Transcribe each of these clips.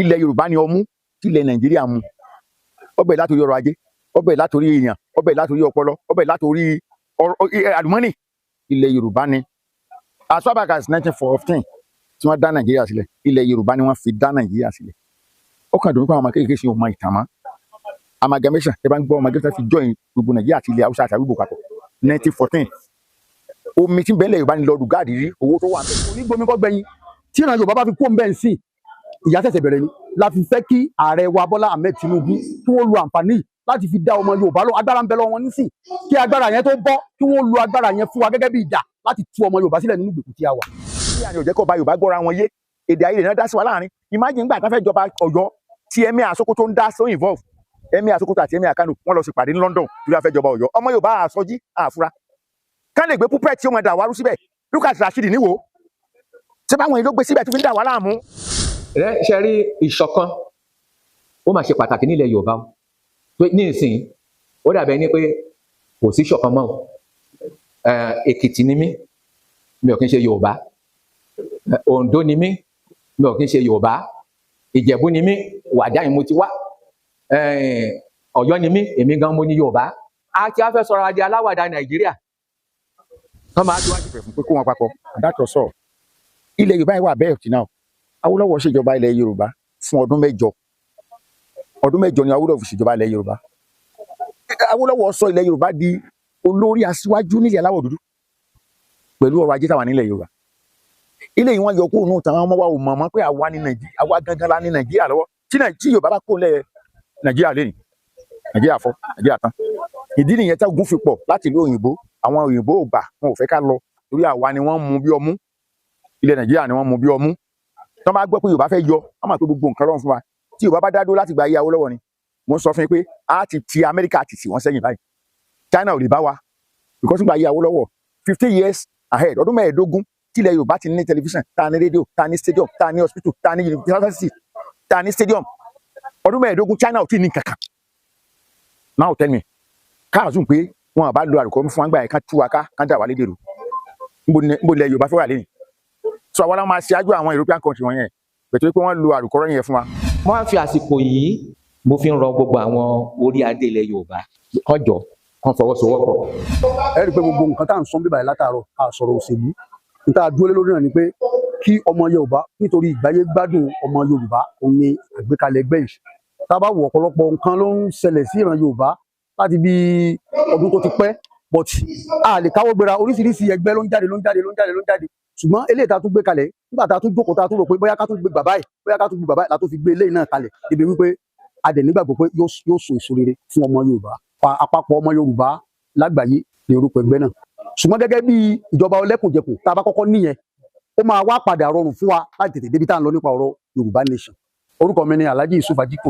ilẹ̀ Yorùbá ni ọmú tí ilẹ̀ Nàìjíríà mu. Ọbẹ̀ látòrí ọrọ̀ ajé, ọbẹ̀ látòrí èèyàn, ọbẹ̀ látòrí ọpọlọ, ọbẹ̀ látòrí àlùmọ́nì. Ilẹ̀ Yorùbá ni. As far back as 1914 tí wọ́n dá Nàìjíríà sílẹ̀, ilẹ̀ Yorùbá ni wọ́n fi dá Nàìjíríà sílẹ̀. Ó kàn dùn mí pé àwọn ọmọ kékeré ṣe ọmọ ìtàn mọ́. Amalgamation ẹ bá ń gbọ́ amalgamation fi join gbogbo Nàìjíríà àti ilẹ̀ Haúsá àti àgbègbè papọ̀ 1914. Omi tí ń bẹ́ẹ̀ lẹ̀ Yorùbá ni lọ rùgáàdì rí owó tó wà ń bẹ̀. Onígbómi kọ́ gbẹ̀yìn tí ìran Yorùbá bá fi kó ń bẹ́ẹ̀ sí ìyà ṣẹ̀ṣẹ̀ bẹ̀rẹ̀ ni. La fi fẹ́ kí ààrẹ wa Bọ́lá Ahmed Tinubu kí wọ́n lo àǹfààní láti fi dá ọmọ Yorùbá lọ. Agbára ń bẹ lọ́wọ́ wọn nísìn kí agbára yẹn tó bọ́ kí wọ́n lo agbára yẹn fún wa gẹ́gẹ́ bí ìjà láti tú ọmọ Yorùbá sílẹ̀ nínú ìgbèkùn tí a wà. Bí àná òjẹ́ kọ́ ba Yorùbá gbọ́ra wọn yé èdè ayé náà dá sí wa láàrin. Imagine nígbà tá fẹ́ jọba Ọ̀yọ́ tí Emir Sokoto ń dá so involve. Emir Sokoto àti Emir Kano wọ́n lọ sí pàdé ní London tí wọ́n fẹ́ jọba Ọ̀yọ́. Ọmọ Yorùbá àsọjí àfura ká lè gbé púpẹ̀ tí ó mọ̀ dà wárú síbẹ̀. Lucas Rashid níwò ṣé báwọn ìlú gbé síbẹ̀ tó fi ń dà wá láàmú. Ṣe rí ìṣọ̀kan ó máa ṣe pàtàkì nílẹ̀ Yorùbá ní ìsìn ó dàbẹ̀ ní pé kò sí ìṣọ̀kan mọ́. Èkìtì ni mí mi ò kí ń ṣe Yorùbá, Oǹdó ni mí mi ò kí ń ṣe Yorùbá, Ìjẹ̀bú ni mí Wàdà ni mo ti wá, Ọ̀yọ́ ni mí èmi gan mo ní Yorùbá. A ti á fẹ́ sọ̀rọ̀ adé aláwàdà Nàìjíríà. Wọ́n máa tó wájú pẹ̀ fún pé kó wọn papọ̀ àdàtọ̀ sọ̀. Ilẹ̀ Yorùbá yìí wà bẹ́ẹ̀ tí náà. Awólọ́wọ̀ ṣèjọba ilẹ̀ Yorùbá fún ọdún 8. Ọdún 8 ni Awólọ́wọ̀ fi ṣèjọba ilẹ̀ Yorùbá. Awólọ́wọ̀ sọ ilẹ̀ Yorùbá di olórí aṣíwájú nílẹ̀ aláwọ̀ dúdú pẹ̀lú ọrọ̀ ajé táwa nílẹ̀ Yorùbá. Ilé yìí wọ́n yọ kúrò nù táwọn ọmọ wa ò mọ̀ pé àwa ní Nàìjíríà, àwa gangan la ní Nàìjíríà lọ́wọ́. Tí Yorùbá bá kó lẹ̀ Nàìjíríà lẹ́yìn, Nàìjíríà fọ́, Nàìjíríà tán. Ìdí nìyẹn tí ogun fi pọ̀ láti ìlú òyìnbó. Àwọn òyìnbó ò gbà, wọn ò fẹ́ ká lọ torí àwa ni wọ́n mú bí ọmú. Ilẹ̀ Nàìjíríà ni wọ́n mú bí ọmú. Tí wọ́n bá gbọ́ pé Yorùbá fẹ́ yọ, wọ́n máa pé gbogbo nǹkan rọrùn fún wa. Tí Yorùbá bá dá dúró láti gba ayé Awólọ́wọ̀ ni, mo sọ fún yín pé a ti ti Amẹ́ríkà ti tì wọ́n sẹ́yìn báyìí. China ò lè bá wa because nígbà ayé Awólọ́wọ̀ 50 years ahead, ọdún 15 tí ilẹ̀ Yorùbá ti ní tẹlifíṣàn, tá ní rédíò, tá ní stadium, tá ní hospital, tá ní university, tá ní stadium. Ọdún 15 China ò tí ní kankan. Now tell me, káàzùn pé wọn bá lo àrùkọ fún wa gbà yẹn ká tú wa ká dà wá lédè rò. Níbo ilẹ̀ Yorùbá fẹ́ wà lẹ́yìn. So àwa la máa ṣáájú àwọn European country wọn yẹn bẹ̀tẹ̀ pé wọ́n lo àrùkọ yẹn fún wa. Mo wá fi àsìkò yìí mo fi ń rọ gbogbo àwọn orí adé ilẹ̀ Yorùbá kọjọ kan fọwọ́sowọ́pọ̀. Ẹ rí i pé gbogbo nǹkan tá à ń sọ bíbáyìí látàárọ̀ a sọ̀rọ̀ òṣèlú níta dúró lé lórí náà ni pé kí ọmọ Yorùbá nítorí ìgbáyé gbádùn ọmọ Yorùbá òun ni àgbékalẹ̀ ẹgbẹ́ yìí. Tá a bá wo ọ̀pọ̀lọpọ̀ nǹkan ló ń ṣẹlẹ̀ sí ìran Yorùbá láti bí ọdún tó ti pẹ́ but a lè káwọ́ gbéra oríṣiríṣi ẹgbẹ́ ló ń jáde ṣùgbọ́n eléyìí tá a tún gbé kalẹ̀ nígbà tá a tún jókòó tá a tún rò pé bóyá ká tún gbé bàbá yìí la tó fi gbé eléyìí náà kalẹ̀ débi wípé a dẹ̀ nígbàgbọ́ pé yóò so èso rere fún ọmọ Yorùbá àpapọ̀ ọmọ Yorùbá lágbàáyé ní orúkọ ẹgbẹ́ náà. Ṣùgbọ́n gẹ́gẹ́ bí ìjọba ọlẹ́kùnjẹkùn tá a bá kọ́kọ́ níyẹn ó máa wá padà rọrùn fún wa láti tètè débi tá à ń lọ nípa ọ̀rọ̀ Yorùbá nation. Orúkọ mi ni Alhaji Yusuf Ajiko.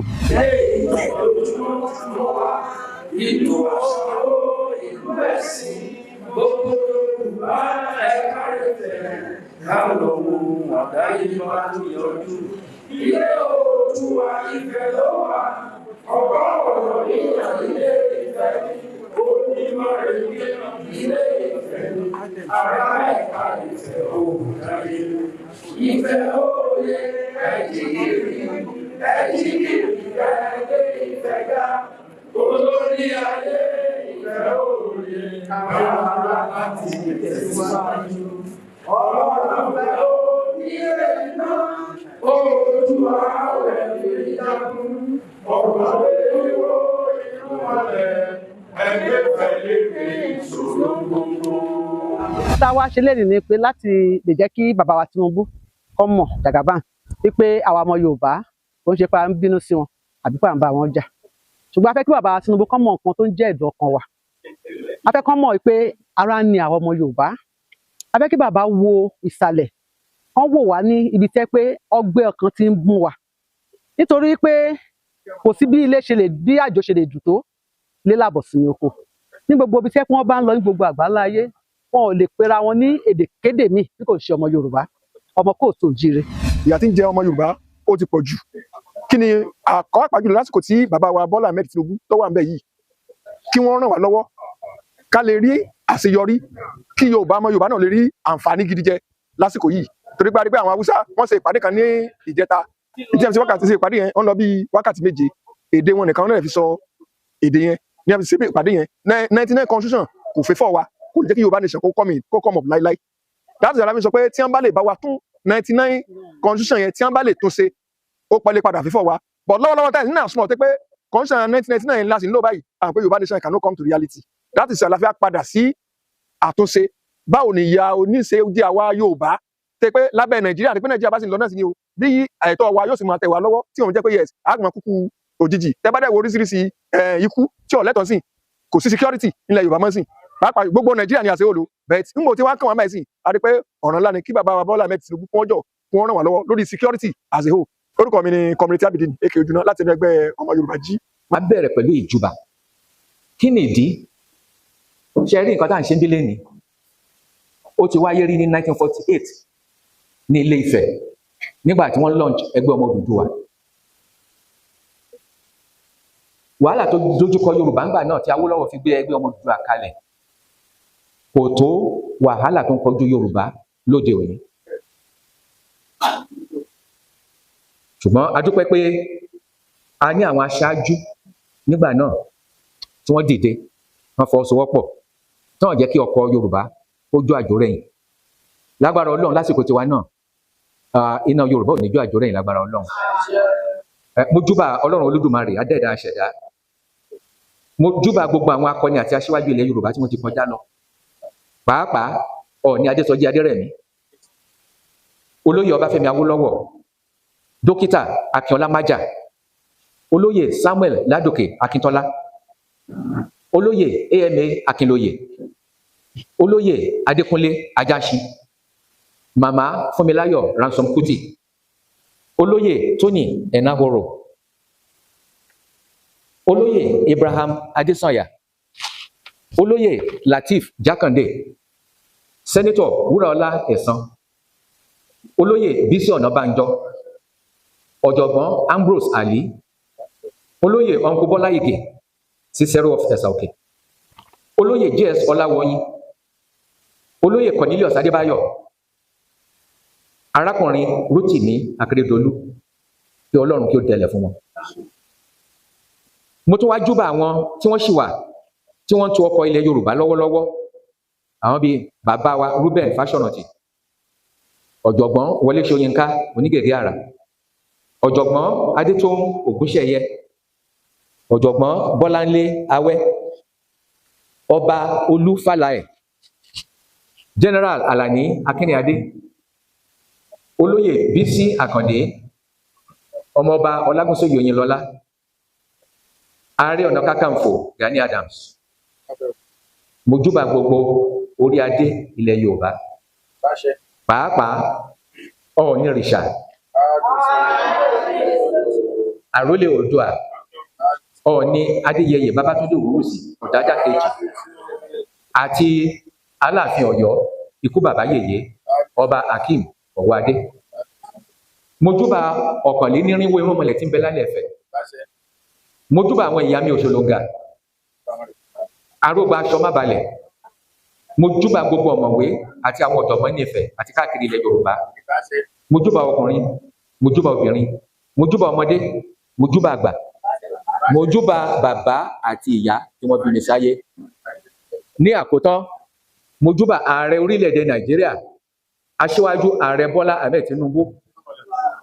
Ilé Oòduà Ifẹ̀ ló wà, ọba ọ̀rọ̀ níyàn ilé Ifẹ̀, onímọ̀ èdè ilé Ifẹ̀, ará ẹ̀ka Ifẹ̀ òòdáyé. Ifẹ̀ òye ẹ̀jìgìrì ẹ̀jẹ̀ Ifẹ̀ ga, olórí ayé Ifẹ̀ òye, ará láti tẹ̀síwájú. Ọlọ́run fẹ́ oníire náà. Oòduà rẹ̀ lè jagun, ọ̀pọ̀ ewúro inú ọ̀lẹ̀, ẹgbẹ́ pẹ̀lú ìṣòro gbogbo. Tá a wá ṣe lénìí ni pé láti lè jẹ́ kí bàbá wa Tinubu kọ́ mọ̀ Jagaban wípé àwa ọmọ Yorùbá kò ń ṣe pé à ń bínú sí wọn àbí pé à ń bá wọn jà. Ṣùgbọ́n a fẹ́ kí bàbá wa Tinubu kọ́ mọ̀ nǹkan tó ń jẹ́ ẹ̀dùn ọkàn wa. A fẹ́ kọ́ mọ̀ wípé ara ni àwọn ọmọ Yorùbá. A fẹ́ kí bàbá wo ìsàlẹ̀ wọ́n wò wá ní ibi tẹ́ pé ọgbẹ́ ọkàn ti ń mú wa nítorí pé kò sí bí ilé ṣe lè bí àjò ṣe lè dùn tó lé làbọ̀ sí oko ní gbogbo ibi tẹ́ pé wọ́n bá ń lọ ní gbogbo àgbáńlá ayé wọn ò lè pera wọn ní èdèkédè míì bí kò ṣe ọmọ Yorùbá ọmọ kóòtù òjíire. Ìyà tí ń jẹ ọmọ Yorùbá ó ti pọ̀ jù. Kí ni àkọ́pàá jùlọ lásìkò tí bàbá wa Bọ́lá Ahmed Tinubu tó wà ń bẹ̀ yìí kí wọ́n ràn wá lọ́wọ́ ká lè rí àṣeyọrí kí ọmọ Yorùbá náà lè rí àǹfààní gidi jẹ lásìkò yìí. Torí pé a rí pé àwọn Haúsá wọ́n ṣe ìpàdé kan ní ìjẹta tí a fi ṣe wákàtí ṣe ìpàdé yẹn wọ́n lọ bí wákàtí méje èdè wọn nìkan náà fi sọ èdè yẹn ní a fi ṣe ìpàdé yẹn 99 constitution kò fẹ́ fọ́ wa kò lè jẹ́ kí Yorùbá nation kó come up láíláí láti ìjọba mi sọ pé tí wọ́n bá lè bá wa tún 99 constitution yẹn tí wọ́n bá lè tún ṣe ó pẹ́lẹ́ padà fífọ́ wa but lọ́wọ́lọ́wọ́ táyà nínú àsùnwọ̀n tẹ́ pé constitution 1999 láti ń lò báyìí àwọn pé Yorùbá nation cannot come to reality láti ṣe àlàáfíà padà sí àtúnṣe báwo ni ìyá oníṣe jẹ́ àwa Yorùbá tẹ́ pé lábẹ́ Nàìjíríà ni pé Nàìjíríà bá sì ń lọ náà sí ni o bí ẹ̀tọ́ wa yóò sì máa tẹ̀ wá lọ́wọ́ tí òun jẹ́ pé yes àgbọn kúkú òjijì tẹ́ bá dẹ̀ wo oríṣiríṣi ikú tí ò lẹ́tọ̀ọ́ sí kò sí security nílẹ̀ Yorùbá mọ́ sí pàápàá gbogbo Nàìjíríà ni àṣẹ òòlù but n kò tí wọ́n kàn wọ́n báyìí sí a rí pé ọ̀ràn ńlá ni kí bàbá wa Bọ́lá Ahmed Tinubu fún ọjọ́ fún ọ̀ràn wà lọ́wọ́ lórí security as a whole orúkọ mi ni community abidin eke ojúná láti ẹnu ẹgbẹ́ ọmọ Yorùbá jí. máa bẹ̀rẹ̀ pẹ̀lú ìjùbà kí ni ìdí ṣe rí nǹkan tá à ń ṣe ń délé ni ó ti wáyé rí ní 1948 ní Ilé Ifẹ̀ nígbà tí wọ́n launch ẹgbẹ́ ọmọ Odùduwà wàhálà tó dojúkọ Yorùbá ńgbà náà tí Awólọ́wọ̀ fi gbé ẹgbẹ́ ọmọ Odùduwà kalẹ̀ kò tó wàhálà tó ń kọjú Yorùbá lóde òní ṣùgbọ́n a dúpẹ́ pé a ní àwọn aṣáájú nígbà náà tí wọ́n dìde wọ́n fọwọ́sowọ́pọ̀ tí wọ́n jẹ́ kí ọkọ̀ Yorùbá ó jó àjò rẹ̀yìn lágbára Ọlọ́run lásìkò tiwa náà iná Yorùbá ò ní jó àjò rẹ̀yìn lágbára Ọlọ́run mo júbà Ọlọ́run Olódùmarè adẹ́ẹ̀dá aṣẹ̀dá mo júbà gbogbo àwọn akọni àti aṣíwájú ilẹ̀ Yorùbá tí wọ́n ti kọjá lọ pàápàá Ọọ̀ni Adésọjí Adérẹ̀mí olóyè Ọbáfẹ́mi Awólọ́wọ̀ dókítà Akínọlá Májà olóyè Samuel Ládòkè Akíntọ́lá olóyè AMA Akínlóyè olóyè Adékúnlé Ajáṣin màmá Fúnmiláyọ̀ Ransom Kuti olóyè Tóní Ẹ̀nàhóró olóyè Abraham Adésànyà olóyè Lateef Jákàndé sẹ́nẹ́tọ̀ Wúràọlá Ẹ̀sán olóyè Bísí Ọ̀nàbánjọ ọ̀jọ̀gbọ́n Ambrose Ali olóyè Ọ̀nkú Bọ́lá Ìgè Cicero of Ẹ̀sàòkè olóyè JS Ọláwọyìn olóyè Cornelius Adébáyọ̀ arákùnrin Rótìmí Akérédolú kí Ọlọ́run kí ó dẹlẹ̀ fún wọn. mo tún wá júbà àwọn tí wọ́n ṣì wà tí wọ́n ń tu ọkọ̀ ilẹ̀ Yorùbá lọ́wọ́lọ́wọ́ àwọn bíi bàbá wa Reuben Fáṣọ̀rántì ọ̀jọ̀gbọ́n Wọlé Ṣóyínká Onígègé Àrà ọ̀jọ̀gbọ́n Adétóun Ògúnṣẹ̀yẹ ọ̀jọ̀gbọ́n Bọ́láńlé Awẹ́ ọba Olú Fálàẹ̀ General Alani Akínníadé olóyè Bísí Àkàndé ọmọọba Ọlágúnsóyè Oyinlọ́lá Ààrẹ Ọ̀nà Kakanfò Gani Adams mo júbà gbogbo orí adé ilẹ̀ Yorùbá pàápàá Ọọ̀nìrìṣà àrólé Oòduà Ọọ̀ni Adéyẹyè Babátúndé Ògúnwùsì Ọ̀dájà kejì àti Aláàfin Ọ̀yọ́ ikú bàbá yèyé ọba Akeem Ọ̀wọ́adé mo júbà ọ̀kànlénírínwó irúnmọlẹ̀ tí ń bẹ lálẹ́ Ẹ̀fẹ̀ mo júbà àwọn ìyá mi Òṣòlóńgà arógbá aṣọ má balẹ̀ mo júbà gbogbo ọ̀mọ̀wé àti àwọn ọ̀jọ̀gbọ́n ní Ifẹ̀ àti káàkiri ilẹ̀ Yorùbá mo júbà ọkùnrin mo júbà obìnrin mo júbà ọmọdé mo júbà àgbà mo júbà bàbá àti ìyá tí wọ́n bí mi sáyé ní àkótán mo júbà ààrẹ orílẹ̀-èdè Nàìjíríà aṣíwájú ààrẹ Bọ́lá Ahmed Tinubu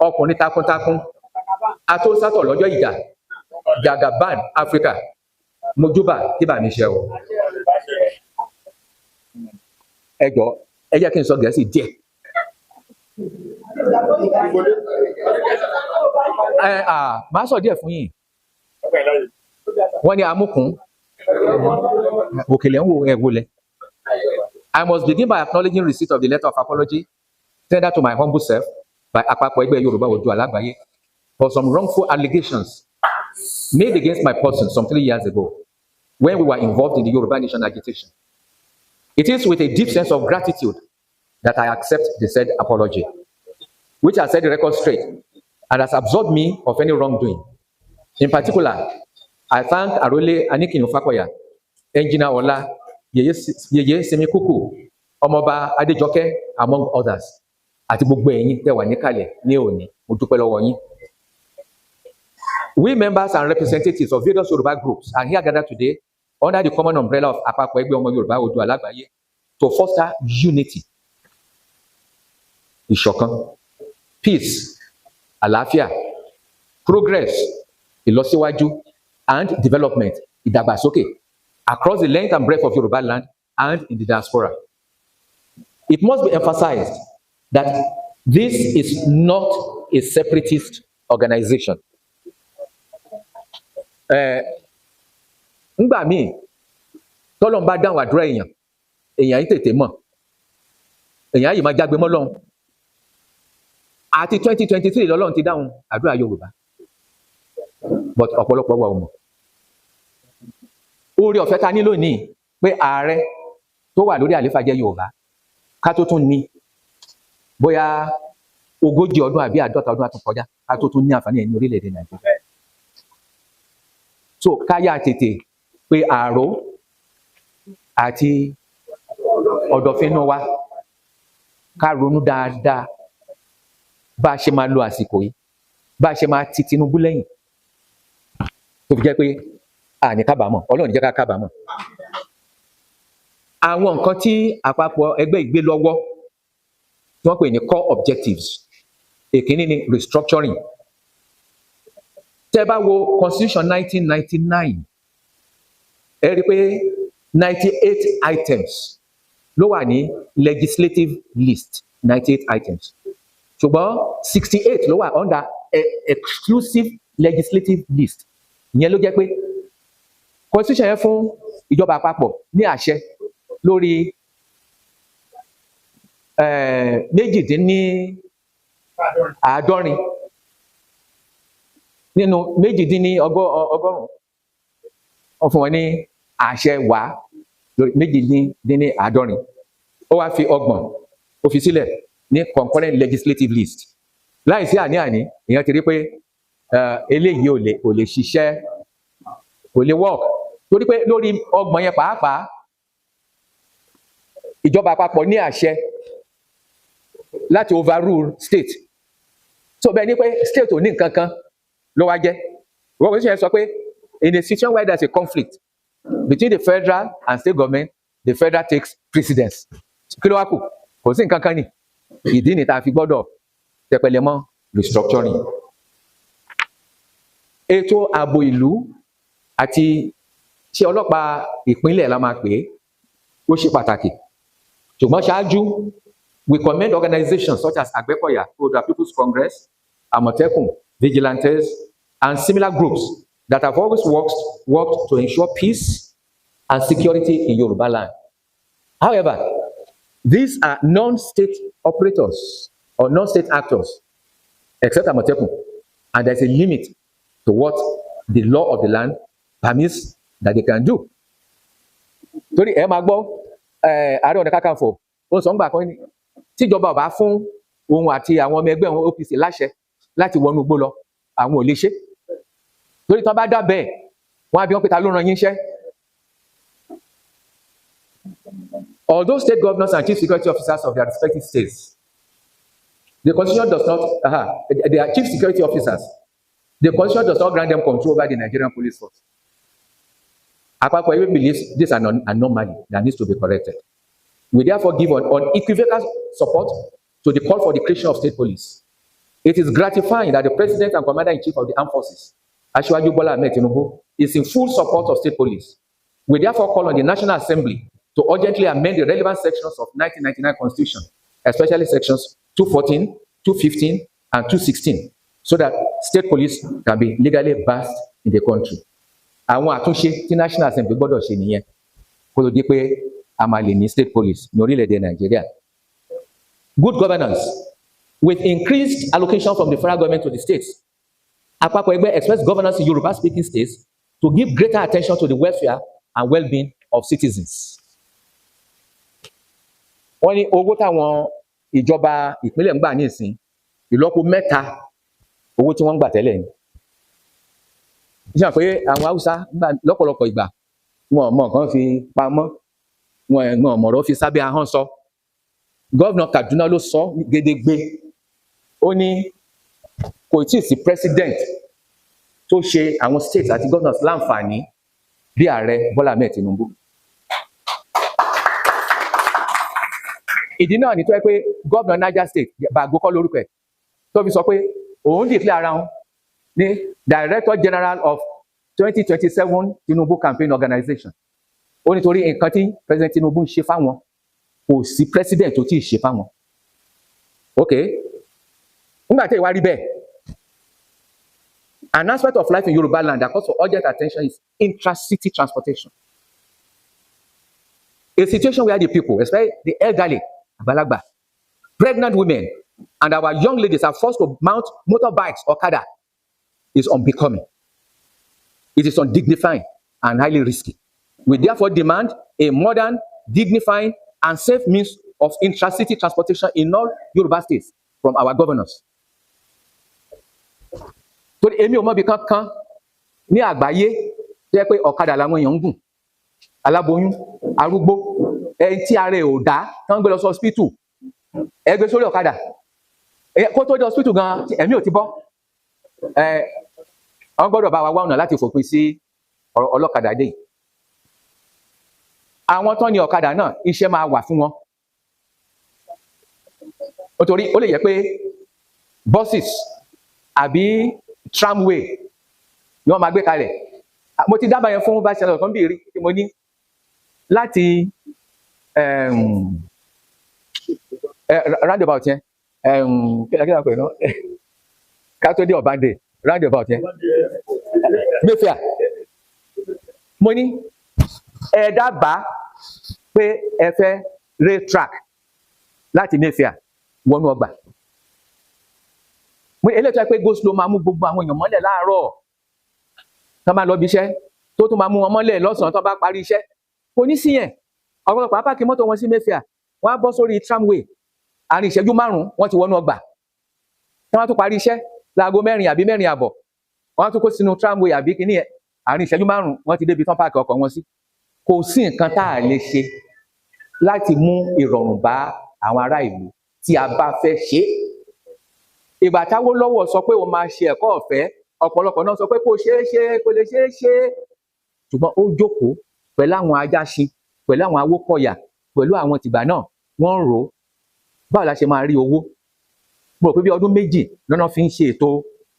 ọkùnrin takuntakun atósátọ̀ lọ́jọ́ ìjà Jagaban Áfíríkà mo júbà kí bà mí ṣe o ẹ jọ̀ọ́ ẹ jẹ́ kí n sọ Gẹ̀ẹ́sì díẹ̀ màá sọ díẹ̀ fún yín wọ́n ní amúkún òkèlè ń wo ẹ̀ wọlé. I must begin by acknowledging receipt of the letter of apology tendered to my humble self by Àpapọ̀ Ẹgbẹ́ Yorùbá Oòduà Lágbàáyé for some wrongful allegations made against my person some 3 years ago when we were involved in the Yoruba Nation agitation. It is with a deep sense of gratitude that I accept the said apology, which has set the record straight and has absolved me of any wrongdoing. In particular, I thank Arole Anikinyo Fakoya, Engineer Ola, Yeye Semikuku, Ọmọọba Adéjọkẹ́, among others. Àti gbogbo ẹ̀yin tẹ́ wà níkàlẹ̀ ní òní, mo dúpẹ́ lọ́wọ́ yín. We members and representatives of various Yoruba groups are here gathered today under the common umbrella of Àpapọ̀ Ẹgbẹ́ Ọmọ Yorùbá Oòduà Lágbàáyé to foster unity, ìṣọ̀kan, peace, àlàáfíà, progress, ìlọsíwájú, and development, ìdàgbàsókè, across the length and breadth of Yoruba land and in the diaspora. It must be emphasized that this is not a separatist organization. Ngbà míì tọ́lọ́run bá dáhùn àdúrà èèyàn yìí tètè mọ̀, èèyàn yìí máa jágbe mọ́ Ọlọ́run. Àti 2023 lọ́lọ́run ti dáhùn àdúrà Yorùbá, but ọ̀pọ̀lọpọ̀ wa ò mọ̀. Oore ọ̀fẹ́ ta ní lónìí pé ààrẹ tó wà lórí àlééfà jẹ́ Yorùbá, ká tó tún ní bóyá 40 ọdún àbí 50 ọdún àtúnkọjá ká tó tún ní àǹfààní ẹ̀ ní orílẹ̀-èdè Nàìjíríà. So káyà tètè pé ààrò àti ọ̀dọ̀fínú wa ká ronú dáadáa bá a ṣe máa lo àsìkò yìí, bá a ṣe máa ti Tinubu lẹ́yìn tó fi jẹ́ pé àní kábàámọ̀, Ọlọ́run jẹ́ ká kábàámọ̀. Àwọn nǹkan tí àpapọ̀ ẹgbẹ́ ìgbé lọ́wọ́ tí wọ́n pè ní core objectives, èkíní ni restructuring. Tẹ́ bá wo constitution 1999 ẹ rí pé 98 items ló wà ní legislative list, 98 items, ṣùgbọ́n 68 ló wà under exclusive legislative list. Ìyẹn ló jẹ́ pé constitution yẹn fún ìjọba àpapọ̀ ní àṣẹ lórí 48 nínú 180 wọ́n fún wọn ní àṣẹ wá lórí 48. Ó wá fi 30 ó fi sílẹ̀ ní concurrent legislative list. Láìsí àní-àní èèyàn ti rí pé eléyìí ò lè ṣiṣẹ́, kò lè work, torí pé lórí 30 yẹn pàápàá ìjọba àpapọ̀ ní àṣẹ láti overrule state. So bẹ́ẹ̀ ni pé state ò ní nǹkan kan ló wá jẹ́. Wọ́n kò sí yẹn sọ pé in a situation where there is a conflict between the federal and state government, the federal takes precedence. Kí ló wá kù? Kò sí nǹkan kan ni. Ìdí ni tá a fi gbọ́dọ̀ tẹpẹlẹ mọ́ restructuring. Ètò ààbò ìlú àti ṣé ọlọ́pàá ìpínlẹ̀ la máa pè é, ó ṣe pàtàkì. Ṣùgbọ́n ṣáájú, we commend organizations such as Agbekoya, OODUA People's Congress, Àmọ̀tẹ́kùn, Vigilantes, and similar groups that have always worked to ensure peace and security in Yoruba land. However, these are non-state operators or non-state actors, except Àmọ̀tẹ́kùn, and there's a limit to what the law of the land permits that they can do. Torí ẹ máa gbọ́ Ààrẹ Ọ̀nà Kakanfò ó sọ ńgbà kan ní tíjọba ò bá fún òun àti àwọn ọmọ ẹgbẹ́ wọn OPC láṣẹ láti wọnú igbó lọ, àwọn ò lè ṣe. Torí tí wọ́n bá dá bẹ́ẹ̀ wọ́n á bi wọ́n pé ta ló rán yín iṣẹ́. Although state governors and chief security officers of their respective states, the constitution does not, they are chief security officers, the constitution does not grant them control over the Nigerian police force. Àpapọ̀ even believes this is an anomaly that needs to be corrected. We therefore give unequivocal support to the call for the creation of state police. It is gratifying that the President and Commander-in-Chief of the Armed Forces, Asiwaju Bola Ahmed Tinubu, is in full support of state police. We therefore call on the National Assembly to urgently amend the relevant sections of 1999 Constitution, especially sections 214, 215, and 216, so that state police can be legally based in the country. Àwọn àtúnṣe tí National Assembly gbọ́dọ̀ ṣe nìyẹn kó tó di pé a máa lè ní state police ní orílẹ̀-èdè Nàìjíríà. Good governance. With increased allocation from the federal government to the states, Àpapọ̀ Ẹgbẹ́ expects governors in Yoruba-speaking states to give greater attention to the welfare and well-being of citizens. Wọ́n ní owó táwọn ìjọba ìpínlẹ̀ ń gbà ní ìsìn ìlọ́po 3 owó tí wọ́n ń gbà tẹ́lẹ̀ ni. Ṣé pé àwọn Haúsá lọ́pọ̀lọpọ̀ ìgbà wọn mọ̀ nǹkan fi pamọ́, wọn mọ̀rọ̀ fi sábẹ́ ahọ́n sọ. Gọ́vnà Kaduna ló sọ gédégbé, ó ní kò tí ì sí president tó ṣe àwọn states àti governors láǹfààní bí ààrẹ Bọ́lá Ahmed Tinubu. Ìdí náà ni tó yẹ pé gómìnà Niger State Bagbo kọ́ lórúkọ ẹ̀ tó fi sọ pé òun declare ara wọn ní Director General of 2027 Tinubu Campaign Organization. Ó nítorí nǹkan tí President Tinubu ń ṣe fáwọn kò sí president tó tí ì ṣe fáwọn. Ok, nígbà tí ìwà rí bẹ́ẹ̀, an aspect of life in Yoruba land that calls for urgent attention is intra-city transportation. A situation where the people, especially the elderly, àgbàlagbà, pregnant women, and our young ladies are forced to mount motorbikes or Okada is unbecoming. It is undignified and highly risky. We therefore demand a modern, dignified, and safe means of intra-city transportation in all Yoruba states from our governors. Torí èmi ò mọ̀ bí kankan ní àgbáyé tó yẹ pé ọ̀kadà làwọn èèyàn ń gùn, aláboyún, arúgbó, ẹni tí ara ẹ̀ ò dá tán gbé lọ sí hospital, ẹ gbé sórí ọ̀kadà, kó tó dé hospital gan ẹ̀mí ò ti bọ́. Wọ́n gbọ́dọ̀ bá wa wá ọ̀nà láti fòpin sí ọlọ́kadà dé yìí. Àwọn tán ní ọ̀kadà náà iṣẹ́ máa wà fún wọn. Nítorí ó lè yẹ pé buses àbí tramway ni wọ́n máa gbé kalẹ̀. Mo ti dábàá yẹn fún báṣẹ́lọ̀ kan bí rí tí mo ní láti roundabout yẹn kí la pè náà ká tó dé Ọ̀bàndé roundabout yẹn Mayfair. Mo ní ẹ dábàá pé ẹ fẹ́ rail track láti Mayfair wọnú ọgbà. Mo ní eléyìí tó yẹ pé go slow máa mú gbogbo àwọn èèyàn mọ́lẹ̀ láàárọ̀ tán máa lọ bí iṣẹ́, tó tún máa mú wọn mọ́lẹ̀ lọ́sàn-án tán bá parí iṣẹ́. Kò ní sí yẹn, ọ̀pọ̀lọpọ̀ apáàkì mọ́tò wọn sí Mayfair, wọ́n á bọ́ sórí tramway, àárín ìṣẹ́jú 5 wọ́n ti wọnú ọgbà. Tí wọ́n tún parí iṣẹ́ láago 4 àbí 4 àbọ̀, wọ́n á tún kó sínú tramway àbí kíní ẹ̀, àárín ìṣẹ́jú 5 wọ́n ti débi tán páàkì ọkọ̀ wọn sí. Kò sí nǹkan tá a lè ṣe láti mú ìrọ̀rùn bá àwọn ará ìlú tí a bá fẹ́ ṣe. Ìgbà t'Awólọ́wọ̀ sọ pé ó máa ṣe ẹ̀kọ́ ọ̀fẹ́, ọ̀pọ̀lọpọ̀ náà sọ pé kò ṣeé ṣe, kò lè ṣeé ṣe. Ṣùgbọ́n ó jókòó pẹ̀lú àwọn ajáṣin, pẹ̀lú àwọn awókọ̀yà, pẹ̀lú àwọn tìgbà náà, wọ́n ń rò ó báwo la ṣe máa rí owó. Mo rò pé bí ọdún 2 lọ́nà fi ń ṣe ètò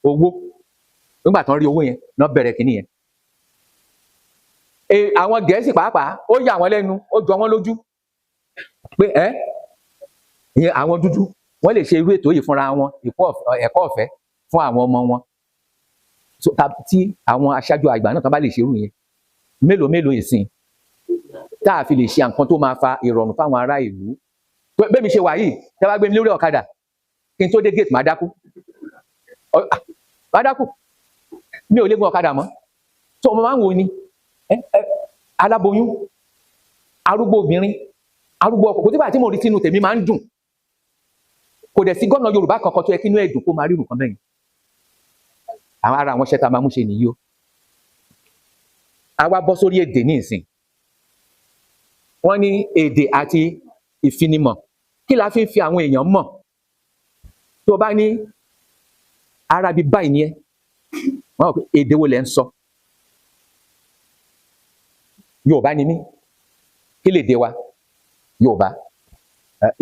owó. Nígbà tán rí owó yẹn, náà bẹ̀rẹ̀ kìíní yẹn. Àwọn Gẹ̀ẹ́sì pàápàá ó yà wọ́n lẹ́nu, ó jọ wọ́n lójú pé ìyẹn àwọn dúdú wọ́n lè ṣe irú ètò yìí fúnra wọn, ẹ̀kọ́ ọ̀fẹ́ fún àwọn ọmọ wọn. Tí àwọn aṣáájú àgbà náà tán bá lè ṣe irú yẹn, mélòó ìsìn tá a fi lè ṣe nǹkan tó máa fa ìrọ̀rùn fáwọn ará ìlú. Bẹ́ẹ̀ mi ṣe wà yìí, tẹ́ bá gbé mi lórí ọ̀kadà kí n tó dé gate máa dákú. Mi ò lè gun ọ̀kadà mọ́. Tó ọmọ máa ń wo ni aláboyún, arúgbó obìnrin, arúgbó ọkọ, kò tí bá tí mo rí sínú tèmi máa ń dùn. Kò dẹ̀ sí gómìnà Yorùbá kankan tó yẹ kí inú ẹ̀ dùn kó máa rí nǹkan bẹ́yìn. Àwọn ará àwọn ṣẹ́ta máa mú ṣe nìyí o. A wá bọ́ sórí èdè ní ìsìn. Wọ́n ní èdè àti ìfinimọ̀, kí la fi ń fi àwọn èèyàn mọ̀? Tó bá ní ara bí báyìí ni ẹ́, wọ́n rò pé èdè wo lẹ̀ ń sọ? Yorùbá ni mí, kí lèdè wa? Yorùbá.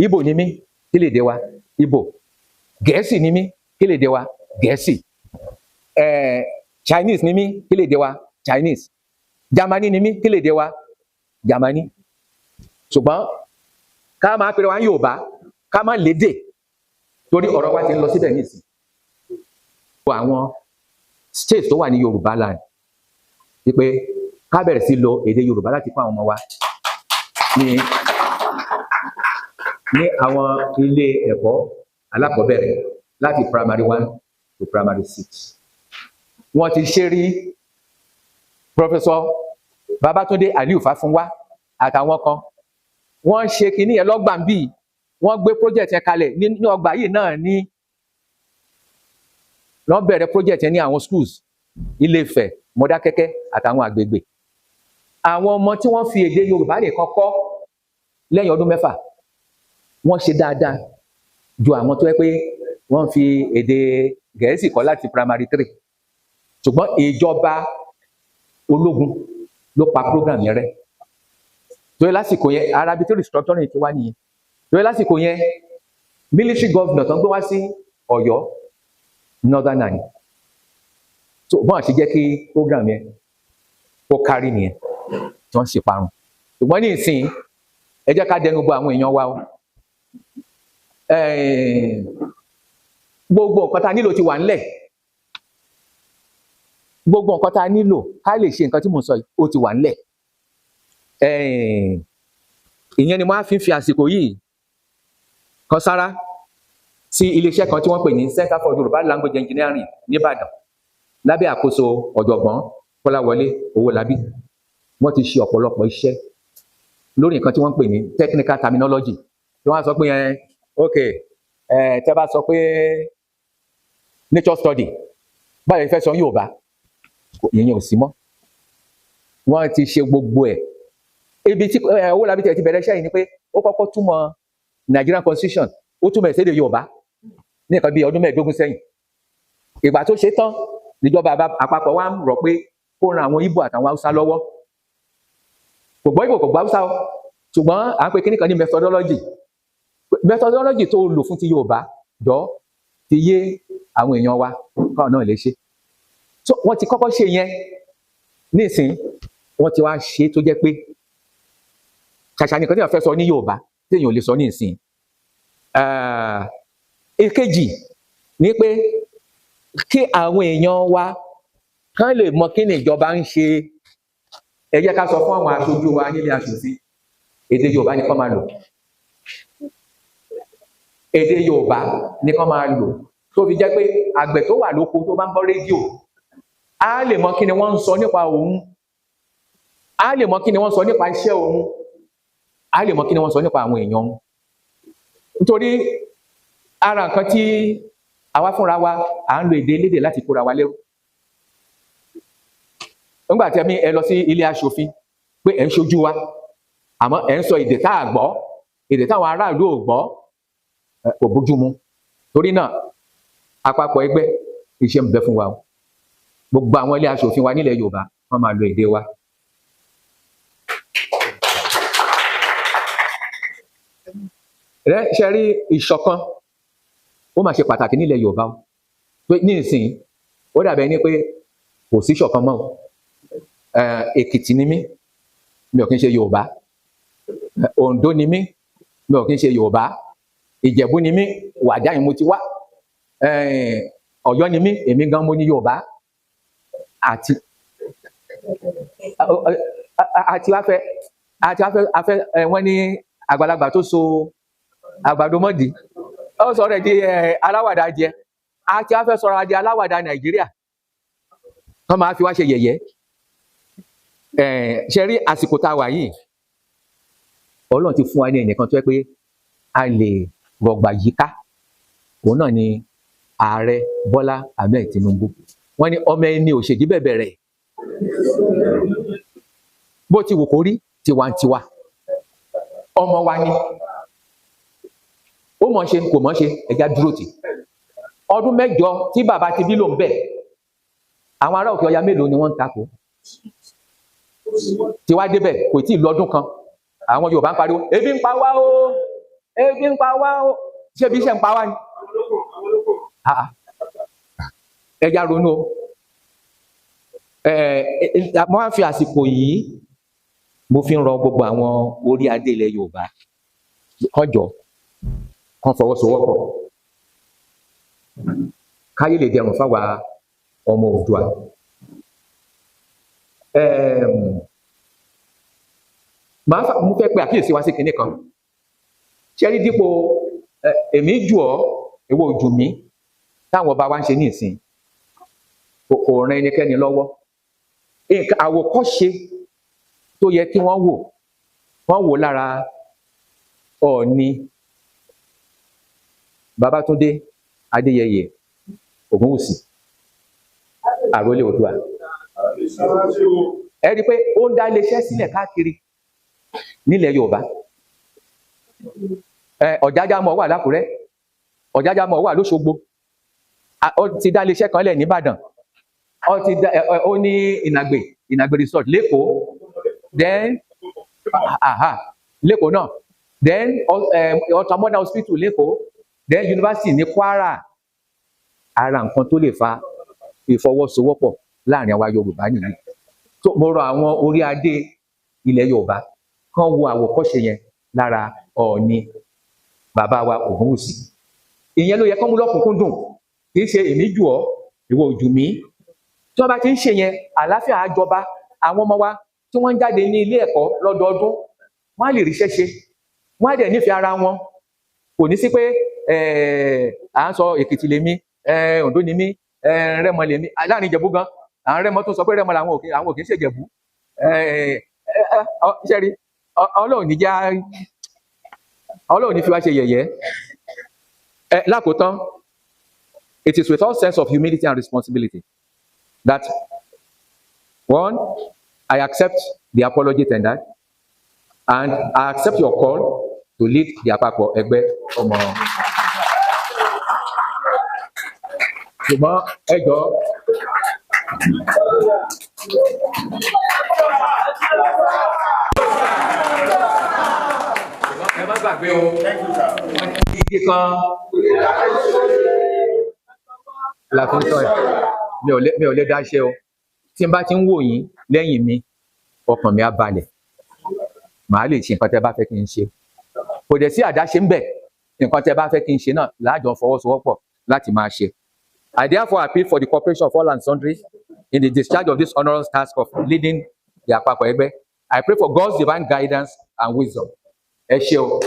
Ìgbò ni mí, kí lèdè wa? Ìgbò. Gẹ̀ẹ́sì ni mí, kí lèdè wa? Gẹ̀ẹ́sì. Chinese ni mí, kí lèdè wa? Chinese. Germany ni mí, kí lèdè wa? Germany. Ṣùgbọ́n ká máa pèrè wá ní Yorùbá, ká máa lédè, torí ọ̀rọ̀ wa ti ń lọ síbẹ̀ nísìn. Àwọn state tó wà ní Yorùbá land wípé ká bẹ̀rẹ̀ sí lo èdè Yorùbá láti fún àwọn ọmọ wa ní àwọn ilé ẹ̀kọ́ alákọ̀ọ́bẹ̀rẹ̀ láti primary 1 to primary 6. Wọ́n ti ṣe rí Professor Babatunde Aliu Fáfúnwá àtàwọn kan. Wọ́n ṣe kínní yẹn lọ́gbà bíi, wọ́n gbé project yẹn kalẹ̀ ní ọgbà yìí náà ní wọ́n bẹ̀rẹ̀ project yẹn ní àwọn schools Ilé-Ifẹ̀, Mọdákẹ́kẹ́ àtàwọn àgbègbè. Àwọn ọmọ tí wọ́n fi èdè Yorùbá nìkan kọ́ lẹ́yìn ọdún 6, wọ́n ṣe dáadáa ju àwọn tó yẹ pé wọ́n fi èdè Gẹ̀ẹ́sì kọ́ láti primary 3. ṣùgbọ́n ìjọba ológun ló pa program yẹn rẹ́. Torí lásìkò yẹn arabi tí restructuring ti wá nìyẹn. Torí lásìkò yẹn military governor tó ń gbé wá sí Ọ̀yọ́ northern nine, so bọ́n àti jẹ́ kí program yẹn kó kárí nìyẹn tí wọ́n sì parun. Ṣùgbọ́n ní ìsìn ẹ jẹ́ ká dẹnu bọ àwọn èèyàn wa o. Gbogbo nǹkan tá a nílò ti wà ńlẹ̀. Gbogbo nǹkan tá a nílò ká lè ṣe nǹkan tí mo sọ yìí ó ti wà ńlẹ̀. Ìyẹn ni mo á fi àsìkò yìí kan sára sí iléeṣẹ́ kan tí wọ́n pè ní Center for Yoruba Language Engineering nìbàdàn lábẹ́ àkóso ọ̀jọ̀gbọ́n Kọ́láwọlé Owólabí. Wọ́n ti ṣe ọ̀pọ̀lọpọ̀ iṣẹ́ lórí nǹkan tí wọ́n pè ní technical terminology. Tí wọ́n á sọ pé ok tẹ́ bá sọ pé nature study báyìí fẹ́ sọ Yorùbá ìyẹn ò sí mọ́. Wọ́n ti ṣe gbogbo ẹ̀. Ibi tí Owólabí ti bẹ̀rẹ̀ iṣẹ́ yìí ni pé ó kọ́kọ́ túmọ̀ Nigerian constitution, ó túmọ̀ ẹ̀ sédè Yorùbá ní nǹkan bíi ọdún 15 sẹ́yìn. Ìgbà tó ṣe tán níjọba àpapọ̀ wa ń rọ̀ pé kó ran àwọn Ìgbò àtàwọn Haúsá lọ́wọ́. Kò gbọ́ Ìgbò kò gbọ́ Haúsá o, ṣùgbọ́n à ń pe kíní kan ní methodology tó lò fún ti Yorùbá jọ ti yé àwọn èèyàn wa káwọn náà lè ṣe. So wọ́n ti kọ́kọ́ ṣe yẹn, nísìn wọ́n ti wá ṣe tó jẹ́ pé ṣàṣà nìkan tí wọ́n fẹ́ sọ ní Yorùbá tí èèyàn ò lè sọ ní ìsìn. Èkejì ni pé kí àwọn èèyàn wa kán lè mọ kí ni ìjọba ń ṣe. Ẹ jẹ́ ká sọ fún àwọn aṣojú wa nílé aṣòfin, èdè Yorùbá ni kán máa lò. Èdè Yorùbá ni kán máa lò. Tó fi jẹ́ pé àgbẹ̀ tó wà lóko tó bá ń gbọ́ rédíò á lè mọ kí ni wọ́n ń sọ nípa òun, á lè mọ kí ni wọ́n sọ nípa iṣẹ́ òun, á lè mọ kí ni wọ́n sọ nípa àwọn èèyàn òun. Nítorí ara nǹkan tí àwa fúnra wa à ń lo èdè elédè láti kóra wa lẹ́rú. Nígbà tí ẹ lọ sí ilé aṣòfin pé ẹ̀ ń ṣojú wa àmọ́ ẹ̀ ń sọ èdè tá a gbọ́, èdè táwọn aráàlú ò gbọ́, kò bójú mu. Torí náà àpapọ̀ ẹgbẹ́ iṣẹ́ ń bẹ fún wa o. Gbogbo àwọn ilé aṣòfin wa nílẹ̀ Yorùbá wọ́n máa lo èdè wa. Ṣe rí ìṣọ̀kan ó máa ṣe pàtàkì nílẹ̀ Yorùbá o. Ní ìsìn ó dàbẹ̀ ní pé kò sí ìṣọ̀kan mọ́ o. Èkìtì ni mí, mi ò kí ń ṣe Yorùbá. Oǹdó ni mí, mi ò kí ń ṣe Yorùbá. Ìjẹ̀bú ni mí, Wàjá yìí mo ti wá. Ọ̀yọ́ ni mí, èmi gan mo ní Yorùbá. Àti wá fẹ́ wọ́n ní àgbàlagbà tó so àgbàdo mọ́dì ó sọ rẹ̀ di aláwàdà jẹ. Àti wá fẹ́ sọ̀rọ̀ di aláwàdà Nàìjíríà wọ́n máa fi wá ṣe yẹ̀yẹ́. Ṣe rí àsìkò tá a wà yìí Ọlọ́run ti fún wa ní ẹnìkan tó yẹ pé a lè rọgbà yíká. Òun náà ni Ààrẹ Bọ́lá Ahmed Tinubu. Wọ́n ní ọmọ ẹni òṣèjì bẹ̀bẹ̀rẹ̀ bó ti wù kó rí tiwantiwa, ọmọ wa ni. Ó mọ̀ ṣe kò mọ̀ ṣe ẹja dúró tì. Ọdún 8 tí bàbá ti bí ló ń bẹ̀, àwọn ará Òkè Ọya mélòó ni wọ́n ń takò. Tí wá débẹ̀ kò tí ì lọ́dún kan àwọn Yorùbá ń pariwo ebi ń pa wá o, ebi ń pa wá o. Ṣé bí iṣẹ́ ń pa wá ni? Ẹja ronú o. Mo máa ń fi àsìkò yìí mo fi ń rọ gbogbo àwọn orí adé ilẹ̀ Yorùbá kán jọ kán fọwọ́sowọ́pọ̀ káyé lè dẹrùn fáwa ọmọ Oòduà. Mo fẹ́ pe àkíyèsí wa sí kinní kan. Ṣé rí dípò èmi jù ọ́ ìwọ ojú mi táwọn ọba wa ń ṣe ní ìsìn kò ran ẹnikẹ́ni lọ́wọ́. Àwòkọ́ṣe tó yẹ kí wọ́n wò lára Ọọ̀ni Babátúndé Adéyẹyè Ògúnwùsì àrólé Oòduà. Ẹ rí i pé ó ń dá iléeṣẹ́ sílẹ̀ káàkiri nílẹ̀ Yorùbá. Ọ̀jájámọ̀ wà l'Ákúrẹ́, Ọ̀jájámọ̀ wà l'Óṣogbo, ó ti dá iléeṣẹ́ kan lẹ̀ n'Íbàdàn. ó ní ìnàgbè resort lẹ́kọ̀ọ́, then lẹ́kọ̀ọ́ náà, then ultramodern hospital lẹ́kọ̀ọ́, then university ní Kwara. Ara nǹkan tó lè fa ìfọwọ́sowọ́pọ̀ láàrin àwa Yorùbá nìyí. So mo rọ àwọn orí adé ilẹ̀ Yorùbá kán wo àwòkọ́ṣe yẹn lára Ọọ̀ni bàbá wa Ògúnwùsì. Ìyẹn ló yẹ kán mú lọ́kùnkúndùn, kì í ṣe èmi jù ọ́ ìwọ ò jù mí. Tí wọ́n bá ti ń ṣe yẹn, àlàáfíà á jọba. Àwọn ọmọ wa tí wọ́n ń jáde ní ilé ẹ̀kọ́ lọ́dọọdún, wọ́n á lè ríṣẹ́ ṣe, wọ́n á dẹ̀ nífẹ̀ẹ́ ara wọn. Kò ní sí pé à ń sọ Èkìtì lèmi, Oǹdó ni mí, Rẹ́mọ lèmi. Láàrin Ìjẹ̀bú gan, àwọn Rẹ́mọ tó sọ pé Rẹ́mọ làwọn òkè ń ṣèjẹ̀bú. Ṣẹ́rí, Ọlọ́run ní fi wá ṣe yẹ̀yẹ́. Lákòótán, it is with all sense of humility and responsibility that, one, I accept the apology tendered, and I accept your call to lead the àpapọ̀ ẹgbẹ́ ọmọ. Ṣùgbọ́n ẹ jọ̀ọ́, ẹ má gbàgbé o, igi kan la fi ń sọ ẹ̀, mi ò lè dá ṣe o. Tí n bá ti ń wò yín lẹ́yìn mi, ọkàn mi á balẹ̀, màá lè ṣe nǹkan tẹ́ bá fẹ́ kí n ṣe. Kò dẹ̀ sí àdáṣe ń bẹ̀, nǹkan tẹ́ bá fẹ́ kí n ṣe náà láàjọ fọwọ́sowọ́pọ̀ láti máa ṣe. I therefore appeal for the cooperation of all and sundry in the discharge of this honorable task of leading the àpapọ̀ ẹgbẹ́. I pray for God's divine guidance and wisdom. Ẹ ṣé o.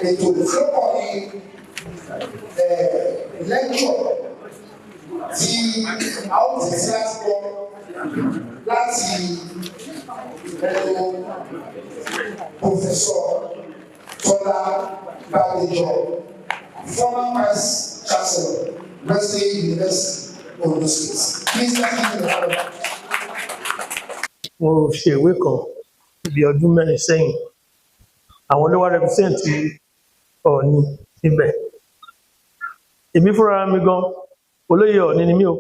Ètò ìfowópamọ́ ní lẹ́kṣọ̀ tí a ó tẹ̀sí láti gbọ́ láti ẹnu Pòfẹ́sọ̀ Tọ́lá Bádéjọ, former Vice Chancellor, Wesley University, Ondo State. Please let me know. Mo ṣe ìwé kan bí ọdún mẹ́rin sẹ́yìn. Àwọn ló wá rẹpísẹ́ǹtì Ọọ̀ni níbẹ̀. Èmi fúnra mi gan, olóyè Ọọ̀ni ni mí o.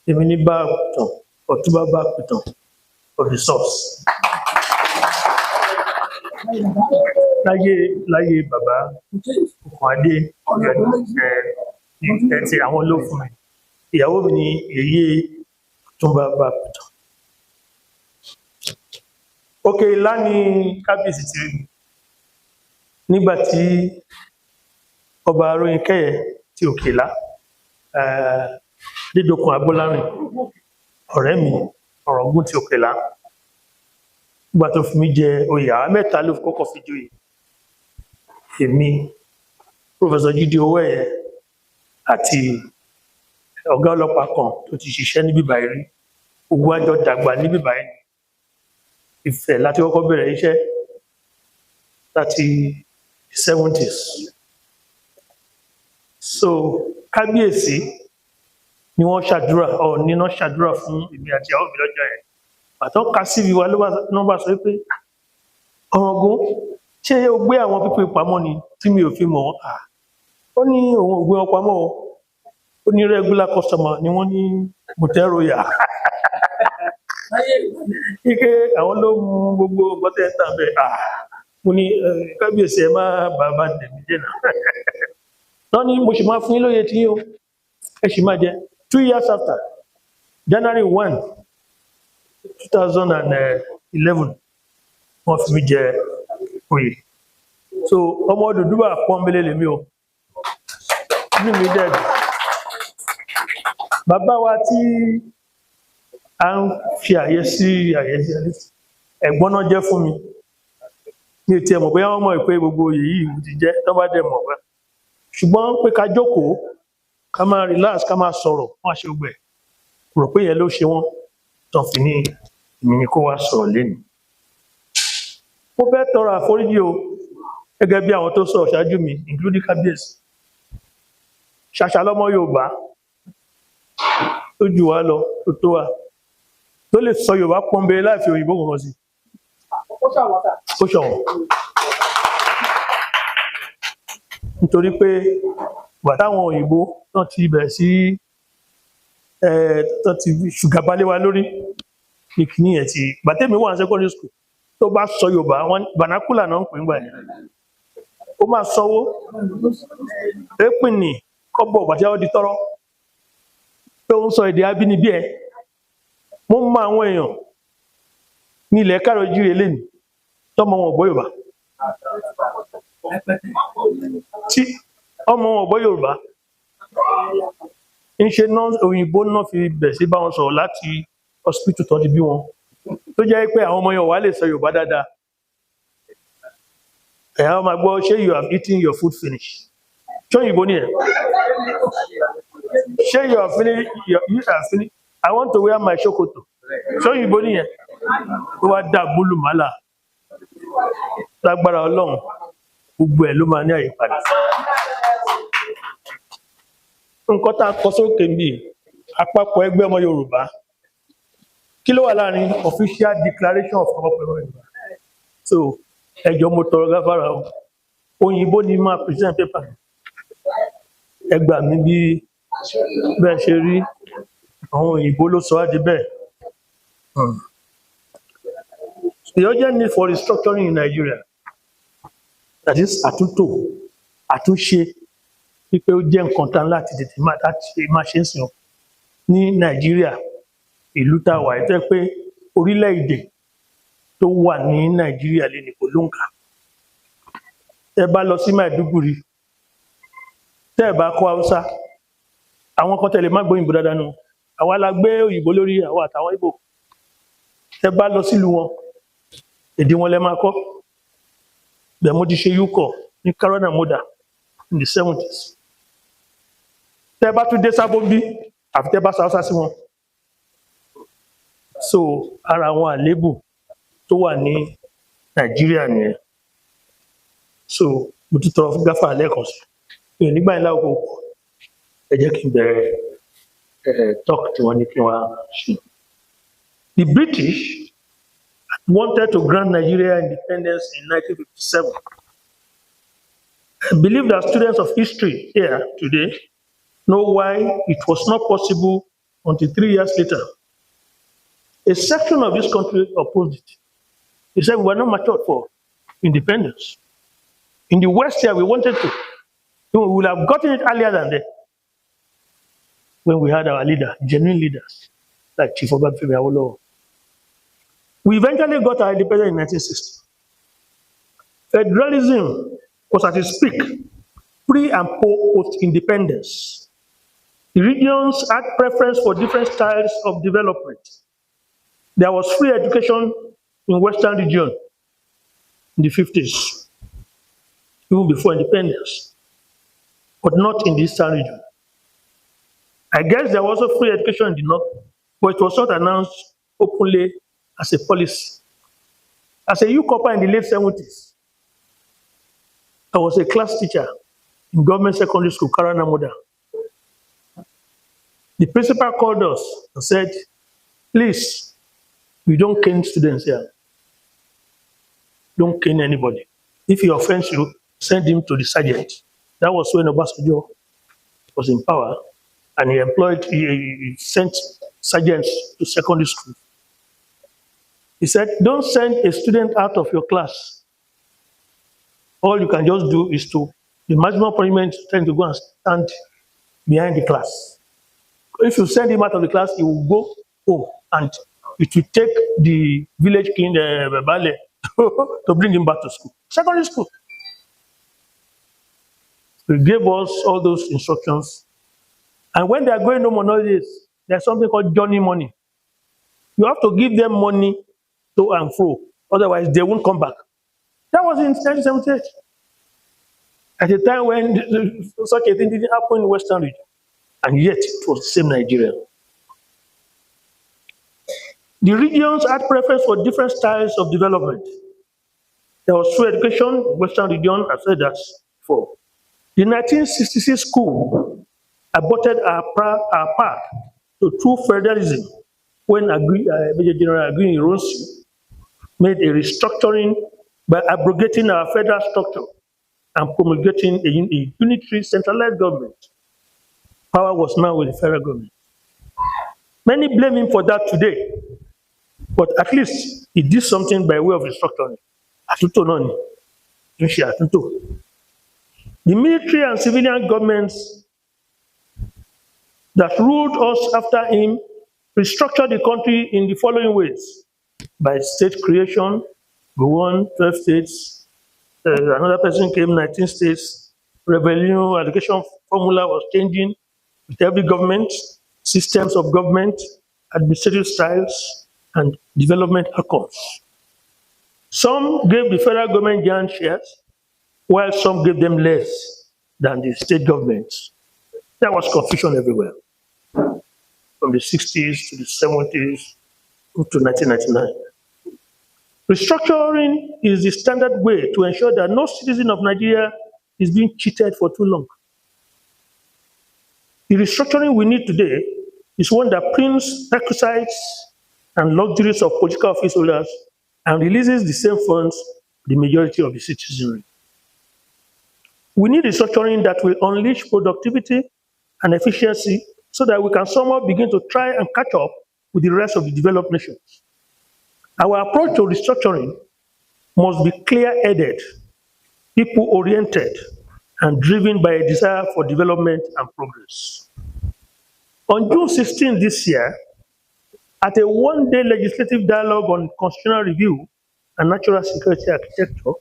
Èmi ní bá àpìtàn, Ọ̀túnba bá àpìtàn of the source. Láyé bàbá Òkùnadé ẹ̀tì àwọn ló fún mi. Ìyàwó mi ni èyí Ọ̀túnba bá àpìtàn. Òkè Ìlá ni kábíyèsí ti rí nígbàtí ọba Aróyinkẹ́yẹ ti Òkè Ìlá, Dídòkun Agbólárìn, ọ̀rẹ́ mi Ọ̀ràngún ti Òkè Ìlá, nígbà tó fi mí jẹ oyè. Àwa mẹ́ta ló kọ́kọ́ fi joyè. Èmi, Professor Jídé Owóẹ̀yẹ àti ọ̀gá ọlọ́pàá kan tó ti ṣiṣẹ́ ní bíbá rí. Gbogbo àjọ dàgbà ní bíbá yìí. Ifẹ̀ láti kọ́kọ́ bẹ̀rẹ̀ iṣẹ́ láti 70s. So kábíyèsí ni wọ́n ṣàdúrà, Ọọ̀ni náà ṣàdúrà fún èmi àti àwọn òbí lọ́jọ́ yẹn. Àtọ́ ká sí ìwà ló bá sọ pé Ọ̀ràngún, ṣé o gbé àwọn pípé pamọ́ ni tí mi ò fi mọ̀ ọ́? Ó ní òun ò gbé wọn pamọ́ o. Ó ní regular customer ni wọ́n ní mọ̀tẹ́rọ̀yà. Ike àwọn ló mú gbogbo bọ́tẹ́ ń tàn bẹ́ẹ̀. Mo ní kábíyèsí ẹ má bàbá tèmi jẹ́ náà. Náà ni mo sì máa fún yín lóye tí yín o, ẹ sì máa jẹ. 2 years after, January 1, 2011, wọ́n fi mí jẹ oyè. So ọmọ Odùduwà pọ́nbélé lèmi o. Inú mi dẹ̀ dùn. Bàbá wa tí a ń fi àyè sí ẹ̀gbọ́n náà jẹ́ fún mi. Mi ò tiẹ̀ mọ̀ bóyá wọ́n mọ̀ pé gbogbo oyè yìí ti jẹ́, tó bá dẹ̀ mọ̀ wá. Ṣùgbọ́n pé ká jókòó, ká máa relax, ká máa sọ̀rọ̀, wọ́n á ṣe gbogbo ẹ̀. Rò pé yẹn ló ṣe wọ́n tán fi ní èmi ni kó wá sọ̀rọ̀ lénìí. Mo fẹ́ tọrọ àforíjì o, gẹ́gẹ́ bí àwọn tó sọ̀rọ̀ ṣáájú mi, including kábíyèsí. Ṣàṣà lọ́mọ Yorùbá, tó jù wá lọ tó tó wa tó lè sọ Yorùbá pọ́nbélé láì fi òyìnbó kankan sí. Ó ṣọ̀wọ́n. Nítorí pé ìgbà táwọn òyìnbó náà ti bẹ̀rẹ̀ sí tó ti ṣùgà balẹ̀ wa lórí ní kìíní ẹ̀ ti ìgbà tẹ́mi wà ní secondary school tó bá sọ Yorùbá wọn vernacular náà ń pè ń gbà yẹn ó máa sanwó èpìnì kọ́bọ̀ bàtí àwọn di tọ́rọ́ pé ó ń sọ èdè abínibí ẹ̀. Mo mọ àwọn èèyàn ní ilẹ̀ Káàárọ̀-o-ò-jíire lẹ́nu tọ́mọ wọn ò gbọ́ Yorùbá tí ọmọ wọn ò gbọ́ Yorùbá ń ṣe náà òyìnbó náà fi bẹ̀ sí bá wọn sọ̀rọ̀ láti hospital tó ti bí wọn tó jẹ́ pé àwọn ọmọ yẹn wà lè sọ Yorùbá dáadáa. Ẹ̀yà máa gbọ́ ṣé you have eaten your food finish ṣé òyìnbó ni ẹ̀ ṣé you have finished I want to wear my ṣòkòtò ṣé òyìnbó ni ẹ̀ tó wá dá gbólùmọ́là lágbára Ọlọ́run gbogbo ẹ̀ ló máa ní àyípadà. Nǹkan tá a kọ sókè ń bì àpapọ̀ ẹgbẹ́ ọmọ Yorùbá kí ló wà láàrin official declaration of ọmọ Yorùbá. So ẹjọ́ mo tọrọ gáfárà o òyìnbó ni máa present paper ẹ gbà mí bí bẹ́ẹ̀ ṣe rí àwọn òyìnbó ló sọ á di bẹ́ẹ̀. The urgent need for restructuring in Nigeria, that is àtúntò àtúnṣe wípé ó jẹ́ nǹkan tán láti tètè máa ṣe ń sìn ní Nàìjíríà ìlú tá a wà tẹ́ pé orílẹ̀-èdè tó wà ní Nàìjíríà lè ní kò lóǹkà. Tẹ́ bá lọ sí Maiduguri tẹ́ bá kọ́ Haúsá àwọn kan tẹ̀lé má gbóyìnbó dáadáa nù àwa la gbé òyìnbó lórí àwọn àtàwọn Ìgbò. Tẹ́ bá lọ sílùú wọn èdè wọn lẹ máa kọ́. Bẹ́ẹ̀ mo ti ṣe UCO ní Carolina Moda in the 70s. Tẹ́ bá tún dé Sábó bí àfi tẹ́ bá sọ Haúsá sí wọn. So ara àwọn àléébù tó wà ní Nàìjíríà nìyẹn. So mo tún tọrọ fún gáfà lẹ́ẹ̀kan sí i nígbà yẹn láwùjọ ẹ jẹ́ kí n bẹ̀rẹ̀ talk tí wọ́n ní kí wọ́n ṣe. The British wanted to grant Nigeria independence in 1957. I believe that students of history here today know why it was not possible until 3 years later. A section of this country opposed it. They said we were not matured for independence. In the West here, we wanted to. We would have gotten it earlier than that when we had our leader, genuine leaders, like Chief Obafemi Awolowo. We eventually got our independence in 1960. Federalism was at its peak, pre and post-independence. The regions had preference for different styles of development. There was free education in Western region in the 50s, even before independence, but not in the Eastern region. I guess there was also free education in the North, but it was not announced openly as a policy. As a youth corper in the late 70s, I was a class teacher in government secondary school, Carolina Moda. The principal called us and said, please, we don't cane students here. Don't cane anybody. If he offends you, send him to the sergeant. That was when Obasanjo was in power, and he sent sergeants to secondary school. He said, don't send a student out of your class. All you can just do is the maximum punishment is to go and stand behind the class. If you send him out of the class, he will go home, and it will take the village king, Bale, to bring him back to school. Secondary school. He gave us all those instructions. And when they are going home on holidays, there's something called journey money. You have to give them money to and fro, otherwise they won't come back. That was in 1978. At a time when such a thing didn't happen in Western region, and yet it was the same Nigeria. The regions had preference for different styles of development. There was free education, Western region, I said that before. The 1966 coup aborted our path to true federalism when Major General Agui RANSE made a restructuring by abrogating our federal structure and promulgating a unitary centralized government. Power was now with the federal government. Many blame him for that today, but at least he did something by way of restructuring. ATUNTO noni, ATUNTO. The military and civilian governments that ruled us after him restructured the country in the following ways: by state creation, we won 12 states, another person came, 19 states, revenue allocation formula was changing with every government, systems of government, administrative styles, and development outcomes. Some gave the federal government giant shares, while some gave them less than the state governments. There was confusion everywhere, from the 60s to the 70s to 1999. Restructuring is the standard way to ensure that no citizen of Nigeria is being cheated for too long. The restructuring we need today is one that prints requisites and luxuries of political office holders and releases the same funds to the majority of the citizenry. We need restructuring that will unleash productivity and efficiency so that we can somehow begin to try and catch up with the rest of the developed nations. Our approach to restructuring must be clear-headed, people-oriented, and driven by a desire for development and progress. On June 16 this year, at a one-day legislative dialogue on constitutional review and national security architecture,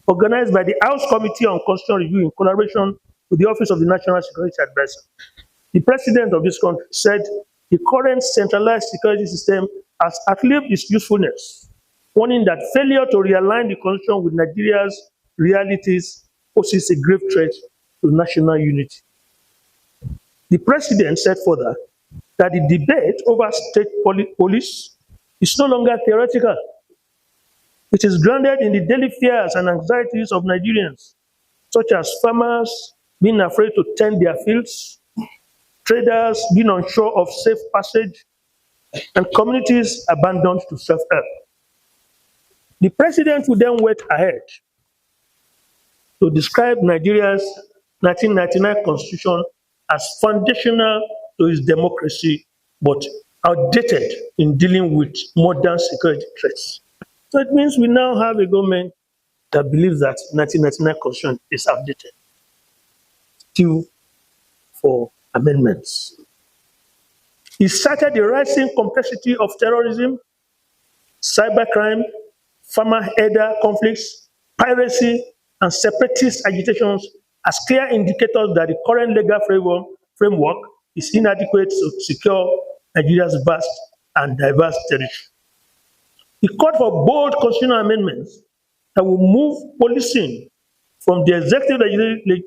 organized by the House Committee on Constitutional Review in collaboration with the Office of the National Security Advisor, the President of this country said the current centralized security system has outlived its usefulness, warning that failure to realign the Constitution with Nigeria's realities poses a grave threat to national unity. The President said further that the debate over state police is no longer theoretical. It is grounded in the daily fears and anxieties of Nigerians, such as farmers being afraid to tend their fields, traders being unsure of safe passage, and communities abandoned to self-help. The President would then went ahead to describe Nigeria's 1999 Constitution as foundational to its democracy, but outdated in dealing with modern security threats. So it means we now have a government that believes that 1999 Constitution is outdated, due for amendments. He cited the rising complexity of terrorism, cybercrime, farmer-herder conflicts, piracy, and separatist agitations as clear indicators that the current legal framework is inadequate to secure Nigeria's vast and diverse territory. He called for bold constitutional amendments that will move policing from the executive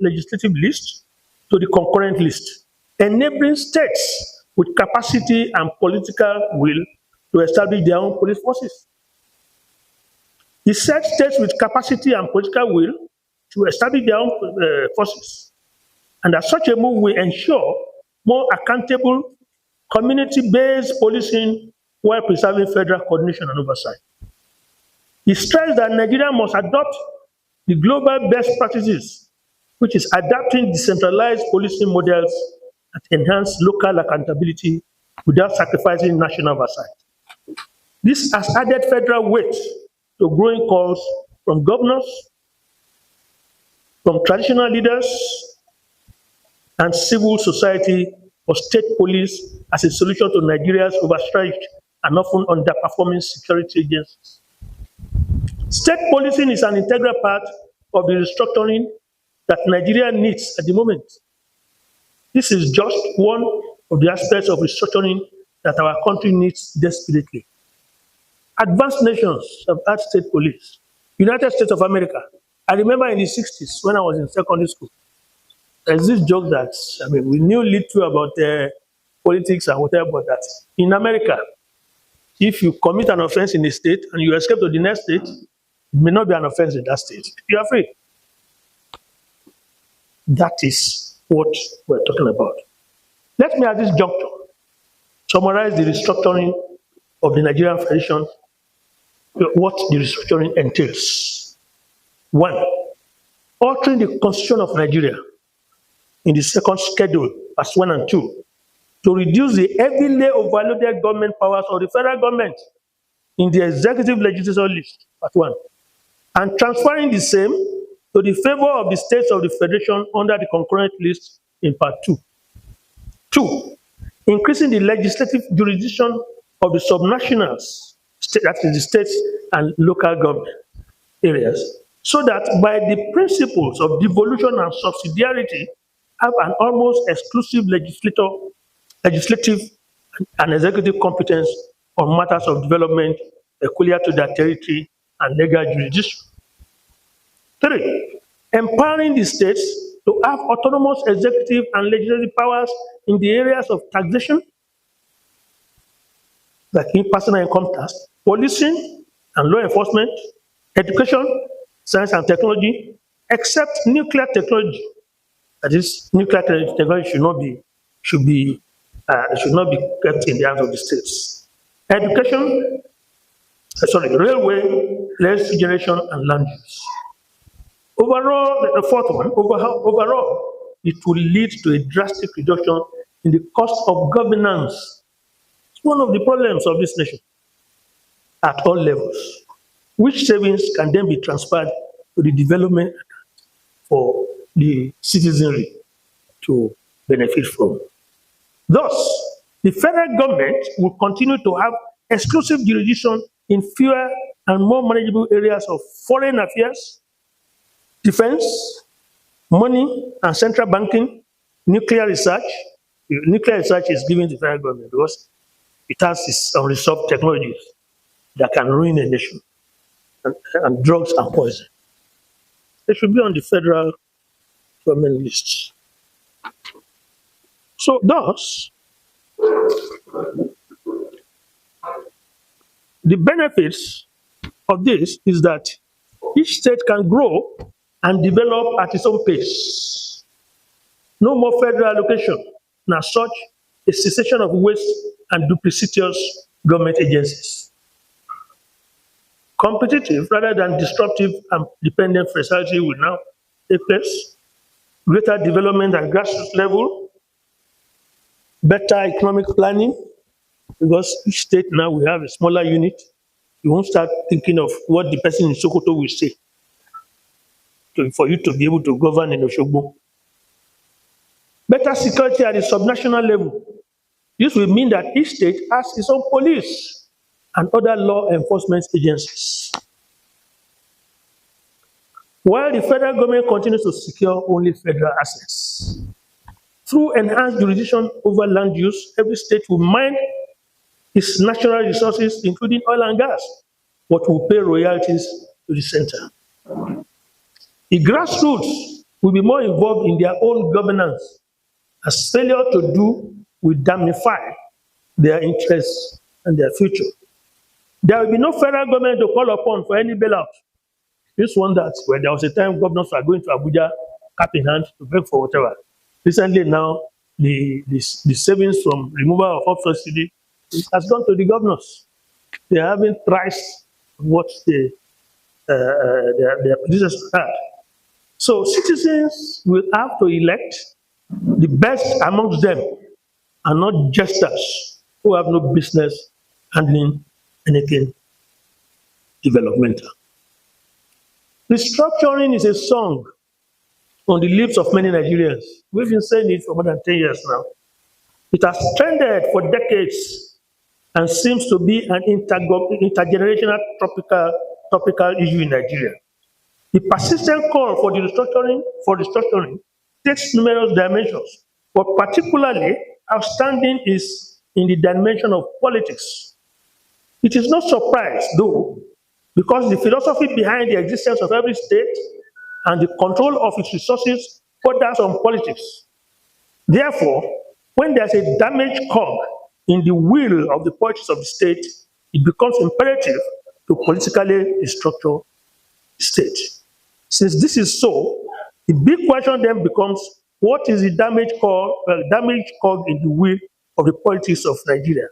legislative list to the concurrent list, enabling states with capacity and political will to establish their own police forces. He said states with capacity and political will to establish their own forces, and that such a move will ensure more accountable, community-based policing while preserving federal coordination and oversight. He stressed that Nigeria must adopt the global best practices, which is adapting decentralized policing models that enhance local accountability without sacrificing national oversight. This has added federal weight to growing calls from governors, from traditional leaders, and civil society for state police as a solution to Nigeria's overstretched and often underperforming security agencies. State policing is an integral part of the restructuring that Nigeria needs at the moment. This is just one of the aspects of restructuring that our country needs desperately. Advanced nations have had state police. United States of America. I remember in the 60s when I was in secondary school, there's this joke that, we knew little about politics and whatever, but that in America, if you commit an offense in a state and you escape to the next state, it may not be an offense in that state. You are free. That is what we're talking about. Let me at this juncture summarize the restructuring of the Nigerian Federation, what the restructuring entails. 1. Altering the Constitution of Nigeria in the second schedule, as 1 and 2, to reduce the heavily overloaded government powers of the federal government in the executive legislature list, part 1, and transferring the same to the favor of the states of the federation under the concurrent list in part 2. 2. Increasing the legislative jurisdiction of the subnationals, that is the states and local government areas, so that by the principles of devolution and subsidiarity have an almost exclusive legislative and executive competence on matters of development peculiar to their territory and legal jurisdiction. 3. Empowering the states to have autonomous executive and legislative powers in the areas of taxation, like personal income tax, policing and law enforcement, education, science and technology, except nuclear technology. That is, nuclear technology should not be kept in the hands of the states. Education, railway, electricity generation, and land use. Overall, the fourth one, overall, it will lead to a drastic reduction in the cost of governance. It's one of the problems of this nation at all levels, which savings can then be transferred to the development for the citizenry to benefit from. Thus, the federal government will continue to have exclusive jurisdiction in fewer and more manageable areas of foreign affairs, defense, money and central banking, nuclear research. Nuclear research is given to the federal government because it has its unresolved technologies that can ruin a nation, and drugs and poison. They should be on the federal government list. So thus, the benefits of this is that each state can grow and develop at its own pace. No more federal allocation, and as such, a cessation of waste and duplicitous government agencies. Competitive rather than disruptive and dependent federalism will now take place. Greater development at grassroots level, better economic planning, because each state now will have a smaller unit. You won't start thinking of what the person in Sokoto will say for you to be able to govern in Oshogbo. Better security at the subnational level. This will mean that each state has its own police and other law enforcement agencies, while the federal government continues to secure only federal assets. Through enhanced jurisdiction over land use, every state will mine its natural resources, including oil and gas, but will pay royalties to the center. The grassroots will be more involved in their own governance, as failure to do will damnify their interests and their future. There will be no federal government to call upon for any bailout. This one that where there was a time governors were going to Abuja cap in hand to beg for whatever. Recently now, the savings from removal of subsidy has gone to the governors. They haven't priced what their predecessors had. So citizens will have to elect the best amongst them and not jesters who have no business handling anything developmental. Restructuring is a song on the lips of many Nigerians. We've been saying it for more than 10 years now. It has trended for decades and seems to be an intergenerational topical issue in Nigeria. The persistent call for restructuring takes numerous dimensions, but particularly outstanding is in the dimension of politics. It is no surprise, though, because the philosophy behind the existence of every state and the control of its resources borders on politics. Therefore, when there's a damaged cog in the wheel of the politics of the state, it becomes imperative to politically restructure the state. Since this is so, the big question then becomes, what is the damaged cog in the wheel of the politics of Nigeria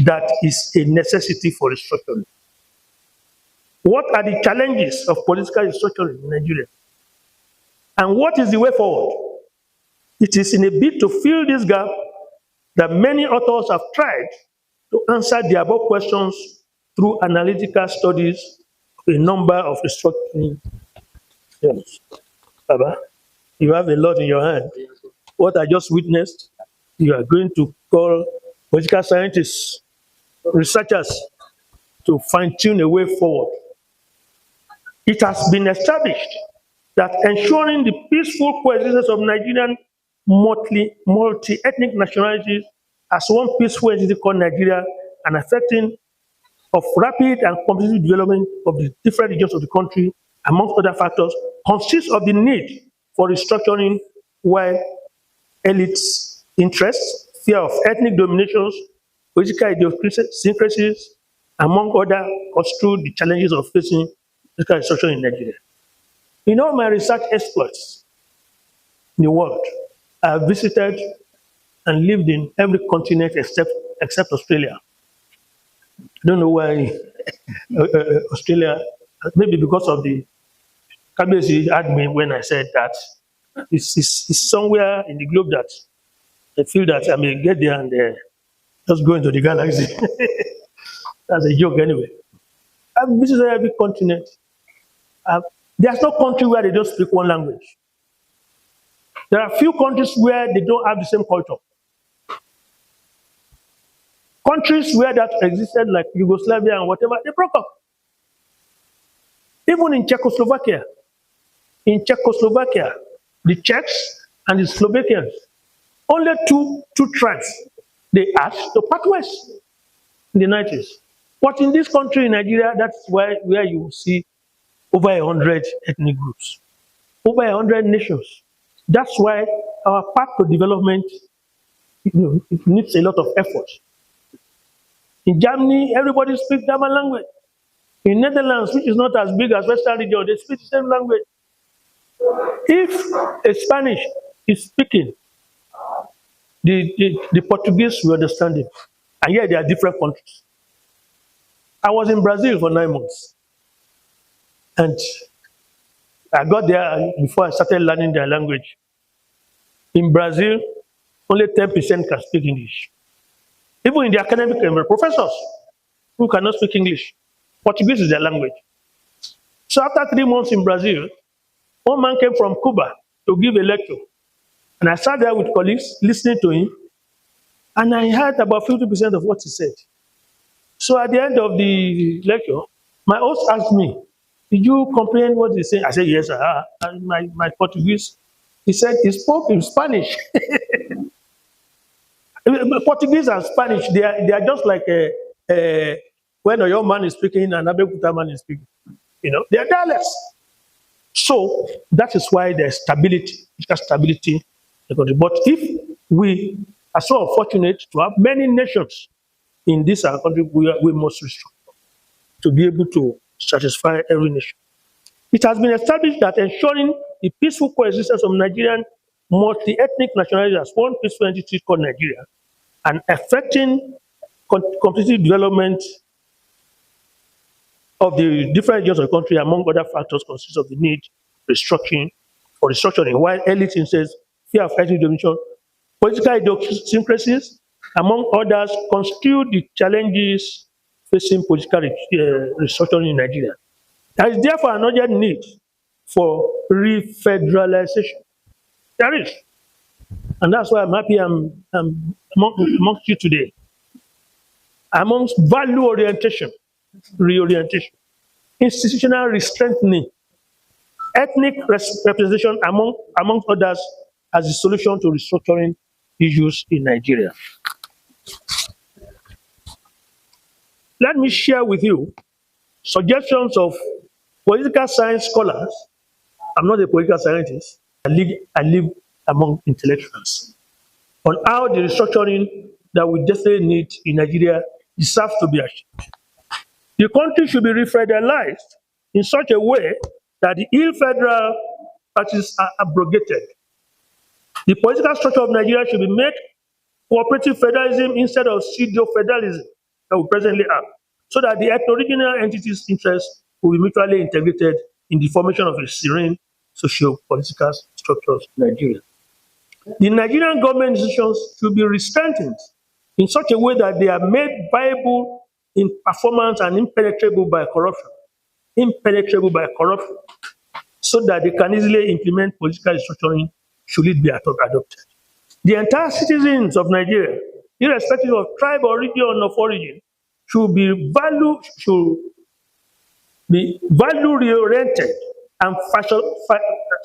that is a necessity for restructuring? What are the challenges of political restructuring in Nigeria? And what is the way forward? It is in a bid to fill this gap that many authors have tried to answer the above questions through analytical studies of a number of restructuring themes. Baba, you have a lot in your hand. What I just witnessed, you are going to call political scientists, researchers, to fine-tune a way forward. It has been established that ensuring the peaceful coexistence of Nigerian multi-ethnic nationalities as one peaceful entity called Nigeria and affecting of rapid and competitive development of the different regions of the country, amongst other factors, consists of the need for restructuring while elites' interests, fear of ethnic dominations, political idiosyncrasies, among other, construe the challenges of facing political restructuring in Nigeria. In all my research exploits in the world, I have visited and lived in every continent except Australia. I don't know why Australia, maybe because of the Kabesi had me when I said that. It's somewhere in the globe that I feel that I may get there and just go into the galaxy. That's a joke anyway. I've visited every continent. There's no country where they don't speak one language. There are few countries where they don't have the same culture. Countries where that existed, like Yugoslavia and whatever, they broke up. Even in Czechoslovakia, the Czechs and the Slovakians, only two tribes, they asked to part ways in the 90s. But in this country, in Nigeria, that's where you see over 100 ethnic groups, over 100 nations. That's why our path to development, it needs a lot of effort. In Germany, everybody speaks German language. In Netherlands, which is not as big as Western region, they speak the same language. If a Spanish is speaking, the Portuguese will understand it. And yet they are different countries. I was in Brazil for 9 months. And I got there before I started learning their language. In Brazil, only 10% can speak English. Even in the academic professors who cannot speak English, Portuguese is their language. So after 3 months in Brazil, one man came from Cuba to give a lecture. And I sat there with colleagues listening to him, and I heard about 50% of what he said. So at the end of the lecture, my host asked me, "Did you comprehend what he said?" I said, "Yes, sir." And my Portuguese, he said, he spoke in Spanish. Portuguese and Spanish, they are just like when a young man is speaking and Abeokuta man is speaking. They are dialects. So that is why there's stability, stability in the country. But if we are so unfortunate to have many nations in this our country, we must restructure to be able to satisfy every nation. It has been established that ensuring the peaceful coexistence of Nigerian multi-ethnic nationalities as one peaceful entity called Nigeria and affecting competitive development of the different regions of the country, among other factors, consists of the need for restructuring, while elite interests, fear of ethnic domination, political idiosyncrasies, among others, constitute the challenges facing political restructuring in Nigeria. There is therefore an urgent need for refederalization. There is. And that's why I'm happy I'm amongst you today. Amongst value orientation, reorientation, institutional restrengthening, ethnic representation, among others, as the solution to restructuring issues in Nigeria. Let me share with you suggestions of political science scholars. I'm not a political scientist. I live among intellectuals on how the restructuring that we definitely need in Nigeria deserves to be achieved. The country should be refederalized in such a way that the ill federal practices are abrogated. The political structure of Nigeria should be made cooperative federalism instead of pseudo-federalism that we presently have, so that the ethno-regional entities' interests will be mutually integrated in the formation of a serene socio-political structures in Nigeria. The Nigerian government institutions should be strengthened in such a way that they are made viable in performance and impenetrable by corruption, so that they can easily implement political restructuring should it be adopted. The entire citizens of Nigeria, irrespective of tribe or region of origin, should be value-oriented and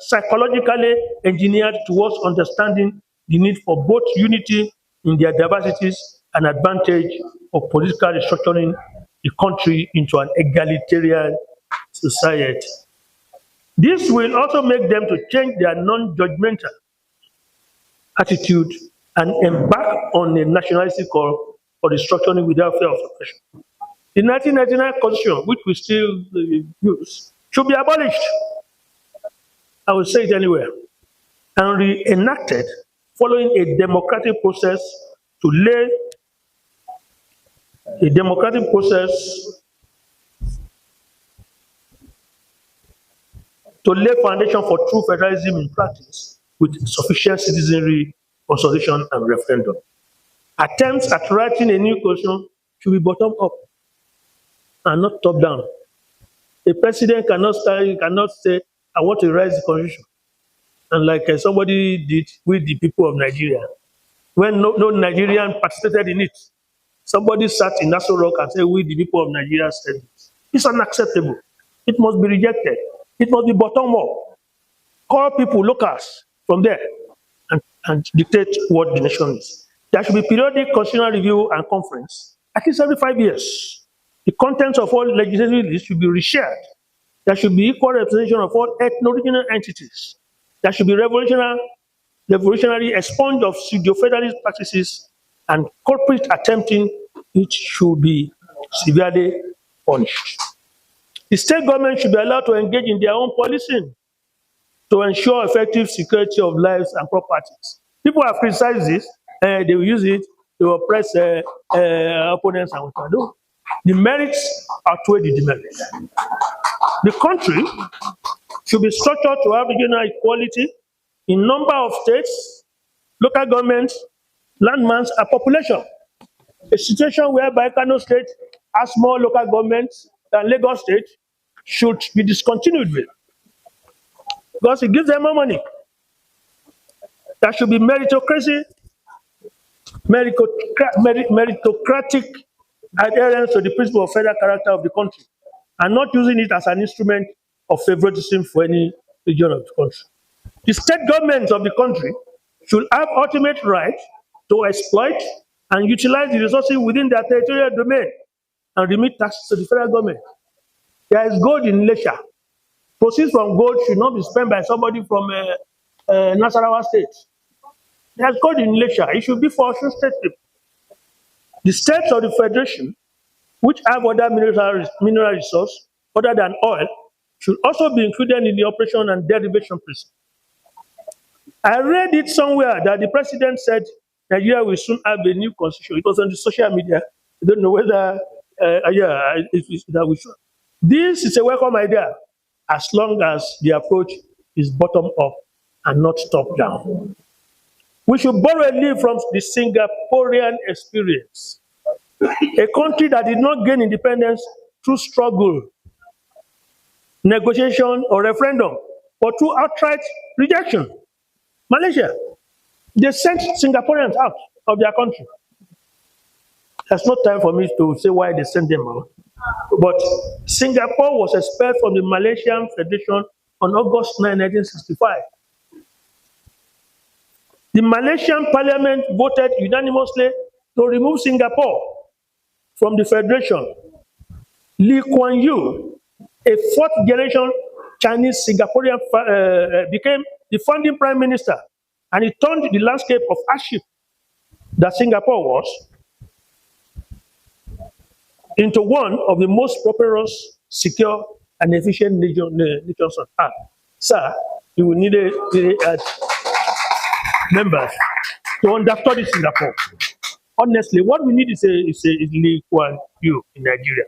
psychologically engineered towards understanding the need for both unity in their diversities and advantage of political restructuring the country into an egalitarian society. This will also make them to change their non-judgmental attitude and embark on a nationalistic call for restructuring without fear of suppression. The 1999 Constitution, which we still use, should be abolished. I will say it anywhere, and reenacted following a democratic process to lay foundation for true federalism in practice with sufficient citizenry consultation and referendum. Attempts at writing a new constitution should be bottom up and not top down. The president cannot say, I want to raise the constitution. And like somebody did with the people of Nigeria. When no Nigerian participated in it, somebody sat in Nassau Rock and said, we the people of Nigeria said it. It's unacceptable. It must be rejected. It must be bottom up. Call people, locals from there, and dictate what the nation is. There should be periodic constitutional review and conference, at least every 5 years. The contents of all legislative lists should be reshared. There should be equal representation of all ethno-regional entities. There should be revolutionary expunge of pseudo-federalist practices, and corporate attempting it should be severely punished. The state government should be allowed to engage in their own policing to ensure effective security of lives and properties. People have criticized this, they will use it to oppress opponents and what do. The merits outweigh the demerits. The country should be structured to have regional equality in number of states, local governments, landmass, and population. A situation whereby Kano State has more local governments than Lagos State should be discontinued with, because it gives them more money. There should be meritocratic adherence to the principle of federal character of the country, and not using it as an instrument of favoritism for any region of the country. The state governments of the country should have ultimate right to exploit and utilize the resources within their territorial domain and remit taxes to the federal government. There is gold in Lesha. Proceeds from gold should not be spent by somebody from Nasarawa State. There is gold in Lesha. It should be for Osun State people. The states of the federation, which have other mineral resources other than oil, should also be included in the operation and derivation principle. I read it somewhere that the president said Nigeria will soon have a new constitution. It was on the social media. I don't know whether, that we should. This is a welcome idea, as long as the approach is bottom up and not top down. We should borrow a leaf from the Singaporean experience, a country that did not gain independence through struggle, negotiation, or referendum, but through outright rejection. Malaysia, they sent Singaporeans out of their country. There's no time for me to say why they sent them out. But Singapore was expelled from the Malaysian Federation on August 9, 1965. The Malaysian Parliament voted unanimously to remove Singapore from the Federation. Lee Kuan Yew, a fourth-generation Chinese Singaporean, became the founding prime minister, and he turned the landscape of hardship that Singapore was into one of the most prosperous, secure, and efficient nations on earth. Sir, you will need members. to understudy Singapore. Honestly, what we need is Lee Kuan Yew in Nigeria.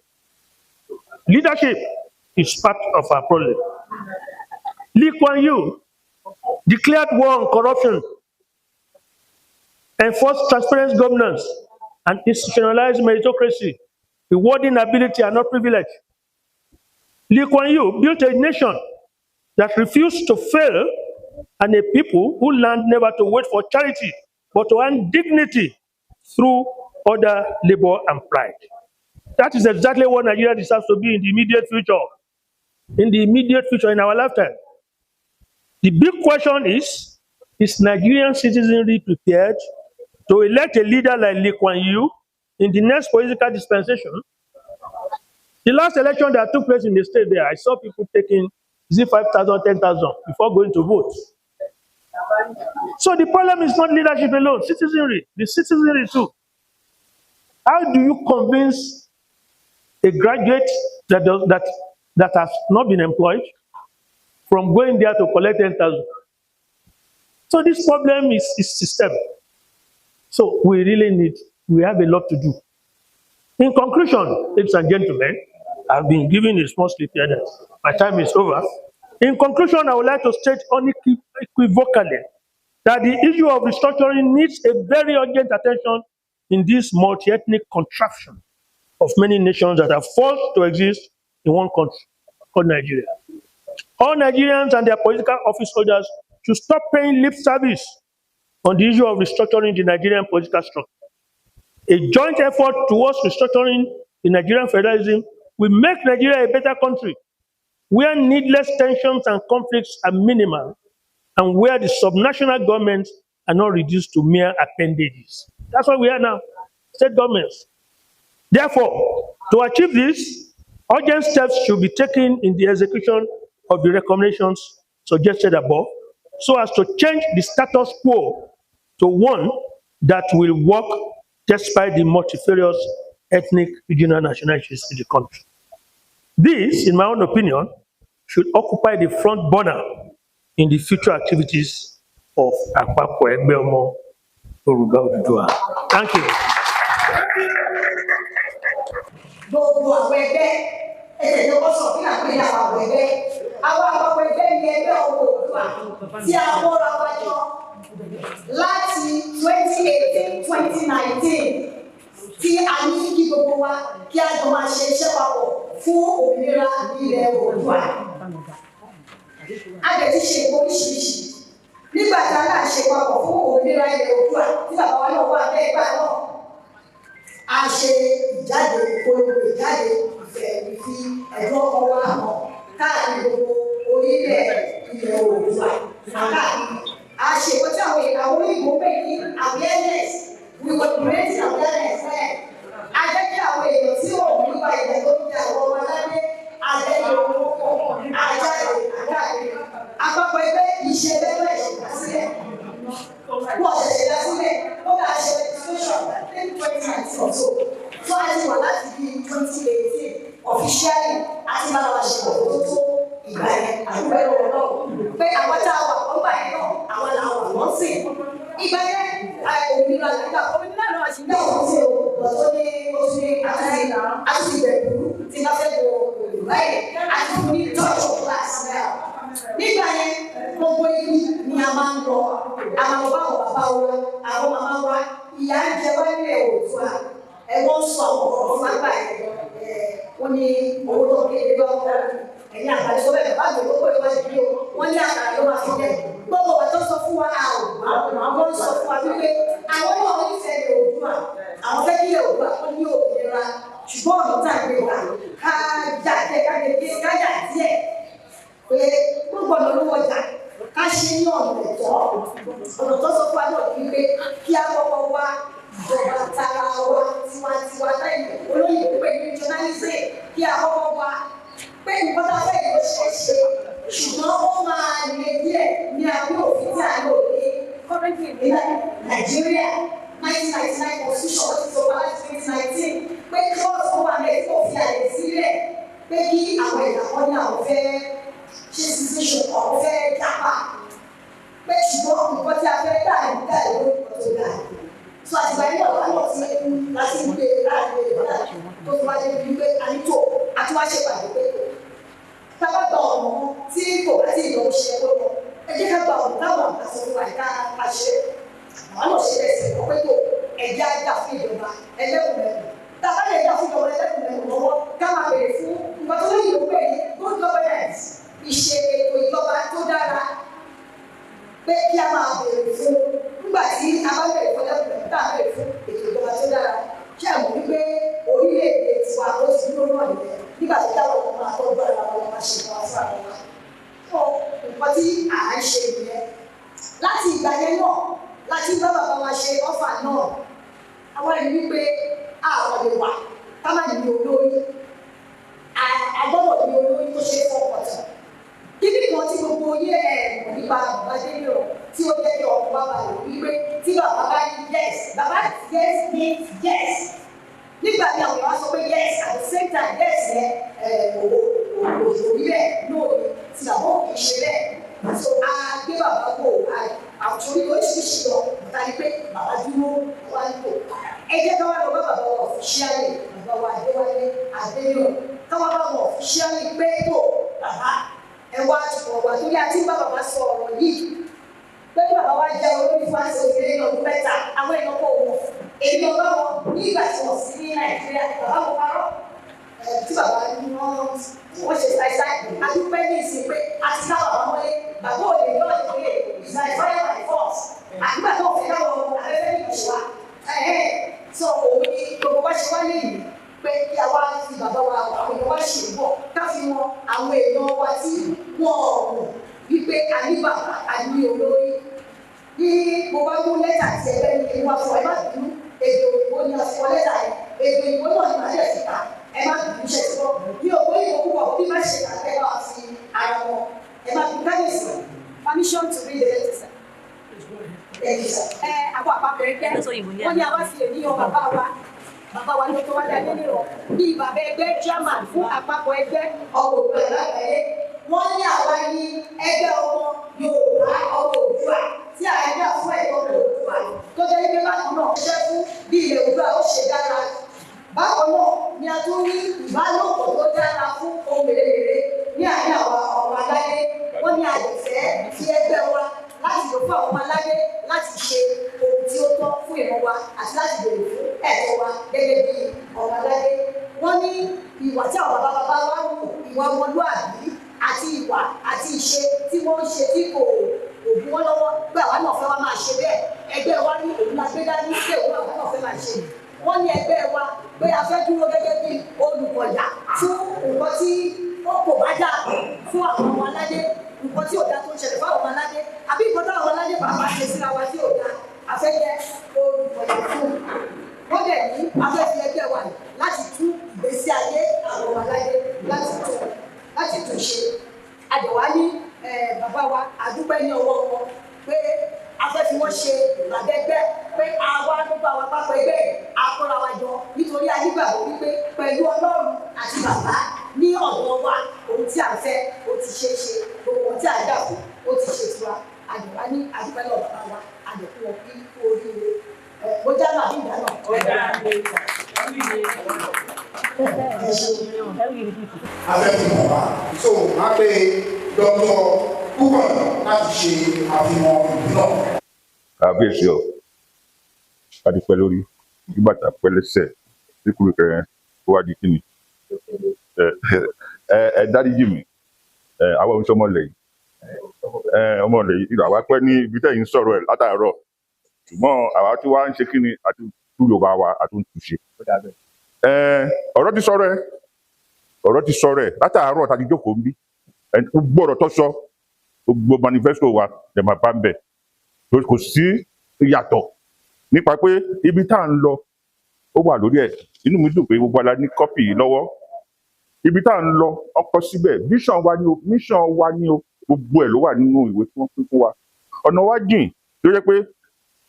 Leadership is part of our problem. Lee Kuan Yew declared war on corruption, enforced transparent governance, and institutionalized meritocracy, rewarding ability and not privilege. Lee Kuan Yew built a nation that refused to fail and a people who learned never to wait for charity, but to earn dignity through order, labor, and pride. That is exactly what Nigeria deserves to be in the immediate future. In the immediate future, in our lifetime. The big question is Nigerian citizenry prepared to elect a leader like Lee Kuan Yew in the next political dispensation? The last election that took place in the state there, I saw people taking 5,000, 10,000 before going to vote. So the problem is not leadership alone, citizenry, the citizenry too. How do you convince a graduate that has not been employed from going there to collect 10,000? So this problem is systemic. So we have a lot to do. In conclusion, ladies and gentlemen, I've been given a small sleep here. My time is over. In conclusion, I would like to state unequivocally that the issue of restructuring needs a very urgent attention in this multi-ethnic contraption of many nations that are forced to exist in one country called Nigeria. All Nigerians and their political office holders should stop paying lip service on the issue of restructuring the Nigerian political structure. A joint effort towards restructuring the Nigerian federalism will make Nigeria a better country, where needless tensions and conflicts are minimal, and where the subnational governments are not reduced to mere appendages. That's what we are now, state governments. Therefore, to achieve this, urgent steps should be taken in the execution of the recommendations suggested above, so as to change the status quo to one that will work despite the multifarious ethnic, regional nationalities in the country. This, in my own opinion, should occupy the front burner in the future activities of Àpapọ̀ Ẹgbẹ́ Ọmọ Yorùbá Odùduwà. Thank you. Gbogbo àwọn ẹgbẹ́ ẹsẹ̀ tó kọ́ sọ fún àpẹẹrẹ àwọn ẹgbẹ́ àpapọ̀ ẹgbẹ́ ní ẹgbẹ́ ọmọ Oòduà tí a kóra wa jọ láti 2018-2019 tí a ní kí gbogbo wa kí a jọ máa ṣe iṣẹ́ papọ̀ fún òmìnira ilẹ̀ Oòduà. A lè ti ṣe oríṣiríṣi nígbà tí a náà ṣe papọ̀ fún òmìnira ilẹ̀ Oòduà tí bàbá wa náà wà bẹ́ẹ̀ gbà náà. A ṣe ìjáde ìpolongo ìjáde ìfẹ́ ìfi ẹ̀dùn ọkọ̀ wa hàn káàkiri gbogbo orílẹ̀ ilẹ̀ Oòduà káàkiri. A ṣe ìkọ́jú àwọn olóyìnbó pè ní awareness, we were creating awareness there. A jẹ́ kí àwọn èèyàn tí ò nípa ilẹ̀ tó ń jẹ àwọn ọmọ aládé àjẹyọ̀ owó àjáde àkáàkiri. Àpapọ̀ ẹgbẹ́ ìṣẹ̀lẹ̀ ìṣẹ̀dásílẹ̀. Wọ́n ṣẹ̀ṣẹ̀ dá sílẹ̀, ó bá ṣe registration ní 2019 or so. So a ti wà láti bí 2018 officially àti máa wá ṣe ọ̀pọ̀ tó ìgbà yẹn àdúgbò ẹ̀rọ náà. Pé àwọn tá a wà wọ́n gbà yẹn náà, àwọn làwọn wọ́n sìn. Ìgbà yẹn òmìnira nígbà òmìnira náà ṣì ń bẹ̀ wọ́n sí o. Lọ́tọ́ ní oṣù ní àti ìbẹ̀rù tí wọ́n fẹ́ lo Yorùbá yẹn àti fún ní touch of class náà. Nígbà yẹn gbogbo ibi ni a máa ń lọ, àwọn bàbá wa, àwọn màmá wa, ìyá ń jẹ wá nílẹ̀ Oòduà, wọ́n sọ àwọn ọ̀rọ̀ fún àgbà yẹn, wọ́n ní owó tó kéde lọ́wọ́, ẹ̀yìn àgbàdo tó bẹ̀rẹ̀ bá gbogbo pé wọ́n ti bí o, wọ́n ní àgbàdo ló máa fi jẹ́. Gbogbo wa tó sọ fún wa, àwọn sọ fún wa wípé àwọn náà ní ìfẹ́ Oòduà, àwọn fẹ́ kí Oòduà kó ní òmìnira, ṣùgbọ́n ọ̀nà tá a gbé wa ká jà díẹ̀ pé gbogbo ọ̀nà ló wọjà ká ṣe ní ọ̀nà ẹ̀tọ́ ọ̀nà tó sọ fún wa náà ní pé kí a kọ́kọ́ wá ìjọba tara wa tiwantiwa lẹ́yìn olóyìnbó pé ní regionalism kí a kọ́kọ́ wá pé nǹkan tá a fẹ́ yóò ṣe é ṣe ṣùgbọ́n ó máa lè díẹ̀ ní abẹ́ òfin tí a lò ní currently ní Nàìjíríà 1999 constitution wọ́n ti sọ wá láti 2019 pé kí wọ́n tó wà lẹ́yìn tó fi àyè sílẹ̀ pé kí àwọn ìyàwó ní àwọn fẹ́ ṣe situation ọ̀hún fẹ́ dábàá pé ṣùgbọ́n nǹkan tí a fẹ́ dà ní dà lórí nǹkan tó dà. So àtìgbà yẹn náà wà tí láti ń gbé láàrin ìgbà tó fi wá dé bí pé a ní tò àti wá ṣe pàdé pé tábà gba ọ̀nà tí kò bá tí ìlọ ṣe kó lọ ẹ jẹ́ ká gba ọ̀nà táwọn àgbàsọ fún wa ká ṣe àwọn náà ṣe bẹ̀sẹ̀ kọ́ pé tó ẹ̀jẹ̀ ajá fún ìjọba ẹlẹ́kùnrin tábà lè dá fún ìjọba ẹlẹ́kùnrin lọ́wọ́ ká máa bèrè fún nǹkan tó lóyìn ló pè ní good governance ìṣe ètò ìjọba tó dára pé kí a máa bèrè fún nígbà tí a bá bèrè fún ẹlẹ́kùnrin tá a bèrè fún ètò ìjọba tó dára kí a mọ̀ wípé orílẹ̀-èdè tiwa ó ti dúró náà nìyẹn nígbà tí táwọn ọmọ máa tọ́jú ara wọn máa ṣe ìwà fún àwọn wa. tó nǹkan tí à ń ṣe nìyẹn láti ìgbà yẹn náà láti bá bàbá wa ṣe ọ́fà náà àwọn ẹni wípé àwọn lè wà ká má ní olórí agbọ́dọ̀ ní olórí tó ṣe é fọkàn tán. kíní kan tí gbogbo yé ẹ̀ nípa bàbá délé tí ó jẹ́ kí ọkọ̀ bàbá rẹ̀ wípé tí bàbá bá ní yes bàbá yes means yes nígbà tí àwọn èèyàn sọ pé yes at the same time yes yẹn òṣèlú bẹ́ẹ̀ lóòrè tí bàbá òkè ṣe bẹ́ẹ̀ so a gbé bàbá kó àtúndì oríṣiríṣi lọ níta ni pé bàbá dúró wá nípò ẹ jẹ́ ká wá lọ bá bàbá wa ọ̀fíṣíálì bàbá wa Adéwálé Adéníran ká wá bá wọn ọ̀fíṣíálì pé tó bàbá ẹ wá ọ̀wà tó yá tí bàbá sọ ọ̀rọ̀ yìí pé kí bàbá wa jẹ́ olórí fún àṣẹ òkèlè ní ọdún mẹ́ta àwọn èèyàn kò wọ̀ èmi ọba wọn nígbà tí wọ́n sí ní Nàìjíríà bàbá mo parọ́ tí bàbá wọ́n ṣe ṣàìṣàì adúpẹ́ ní ìsìn pé a ti ká bàbá wọlé bàbá ò lè lọ́ọ̀ ìwé ìgbà ìfọ́yà by force àgbà tó fi káwọn afẹ́fẹ́ ní ìṣúwà so òun ni gbogbo wa ṣe wá léyìí pé kí a wá fi bàbá wa àwọn èèyàn wá ṣe ń bọ̀ ká fi wọn àwọn èèyàn wa tí wọ́n mọ̀ wípé a ní bàbá a ní olórí bí mo bá mú lẹ́tà tí ẹgbẹ́ mi kì í wá fún ẹ má bínú èdè òyìnbó ni a fọ lẹ́tà yẹn èdè òyìnbó náà ni màá dẹ̀ fi kà ẹ má bínú ṣe ti bọ́ bí ògbó ìbò púpọ̀ bí má ṣe kà ẹ bá fi ara wọn ẹ má bínú káyọ̀sì permission to read the letter sir. Àbọ̀ àpapọ̀ ẹgbẹ́ wọ́n ní àwa fi ènìyàn bàbá wa ní tó wá dáadé nìrọ̀ bí bàbá ẹgbẹ́ chairman fún àpapọ̀ ẹgbẹ́ ọ̀gbọ̀n àgbáyé wọ́n ní àwa ní ẹgbẹ́ ọmọ Yorùbá ọmọ Oòduà tí a ẹgbẹ́ fún ẹ̀kọ́ ọmọ Oòduà tó jẹ́ pé bákan náà ṣiṣẹ́ fún bí ilẹ̀ Oòduà ó ṣe dára bákan náà ni a tún ní ìbálòpọ̀ tó dára fún ohun mèremère ní àárín àwọn ọmọ aládé wọ́n ní àyẹ̀fẹ́ fi ẹgbẹ́ wa láti lò fún àwọn ọmọ aládé láti ṣe ohun tí ó tọ́ fún ìran wa àti láti bèrè fún ẹ̀tọ́ wa gẹ́gẹ́ bí ọmọ aládé wọ́n ní ìwà tí àwọn bàbá wa wù ìwà ọmọlúàbí àti ìwà àti ìṣe tí wọ́n ń ṣe tí kò ògùn wọn lọ́wọ́ pé àwa náà fẹ́ wá máa ṣe bẹ́ẹ̀ ẹgbẹ́ wa ní òun la gbé dání pé òun àwa náà fẹ́ máa ṣe wọ́n ní ẹgbẹ́ wa pé a fẹ́ dúró gẹ́gẹ́ bí olùkọ̀yà fún nǹkan tí ó kò bá dà fún àwọn ọmọ aládé nǹkan tí ò dá tó ń ṣẹlẹ̀ fún àwọn ọmọ aládé àbí nǹkan tó àwọn aládé bàbá ṣe síra wa tí ò dá a fẹ́ jẹ́ olùkọ̀yà fún wọ́n dẹ̀ ní a fẹ́ fi ẹgbẹ́ wa láti tú ìgbésí ayé àwọn ọmọ aládé láti tún ṣe àdẹ̀wá ní bàbá wa àdúgbò ní ọwọ́ wọn pé a fẹ́ fi wọ́n ṣe ìlàbẹ́gbẹ́ pé àwa gbogbo àwọn àpapọ̀ ẹgbẹ́ akọ́ra wa jọ nítorí anígbàgbọ́ wípé pẹ̀lú Ọlọ́run àti bàbá ní ọ̀dọ̀ wa ohun tí a fẹ́ ó ti ṣe é ṣe gbogbo ohun tí a dà fún ó ti ṣe tiwa àdẹ̀wá ní àdúgbò náà bàbá wa àdẹ̀kú wọn kí oríire mo já náà bí ìdáná. Afẹ́fẹ́ bàbá so máa pe dr púpọ̀ láti ṣe àfihàn ìlú náà. Kábíyèsí ọ adúpẹ́ lórí bí bàtà pẹ́lẹ́sẹ̀ tí kúrò kẹrẹ ó wá di kíni ẹ dáríjì mi àwọn oníṣẹ́ ọmọlẹ̀ yìí àwa pẹ́ ní ibi tẹ́yìn sọ̀rọ̀ ẹ̀ látàárọ̀ ṣùgbọ́n àwa tí wàá ń ṣe kíni àti tú Yorùbá wa àti ń túṣe. ọ̀rọ̀ ti sọ̀rọ̀ ẹ̀ látàárọ̀ tàbí jókòó ń bí gbogbo ọ̀rọ̀ tó sọ gbogbo manifesto wa lè máa bá ń bẹ̀ kò sí ìyàtọ̀ nípa pé ibi tá à ń lọ ó wà lórí ẹ̀ inú mi dùn pé gbogbo ala ní kọ́pì yìí lọ́wọ́ ibi tá à ń lọ ọkọ síbẹ̀ mission wa ní o gbogbo ẹ̀ ló wà nínú ìwé tí wọ́n pín fún wa ọ̀nà wa jìn tó yẹ pé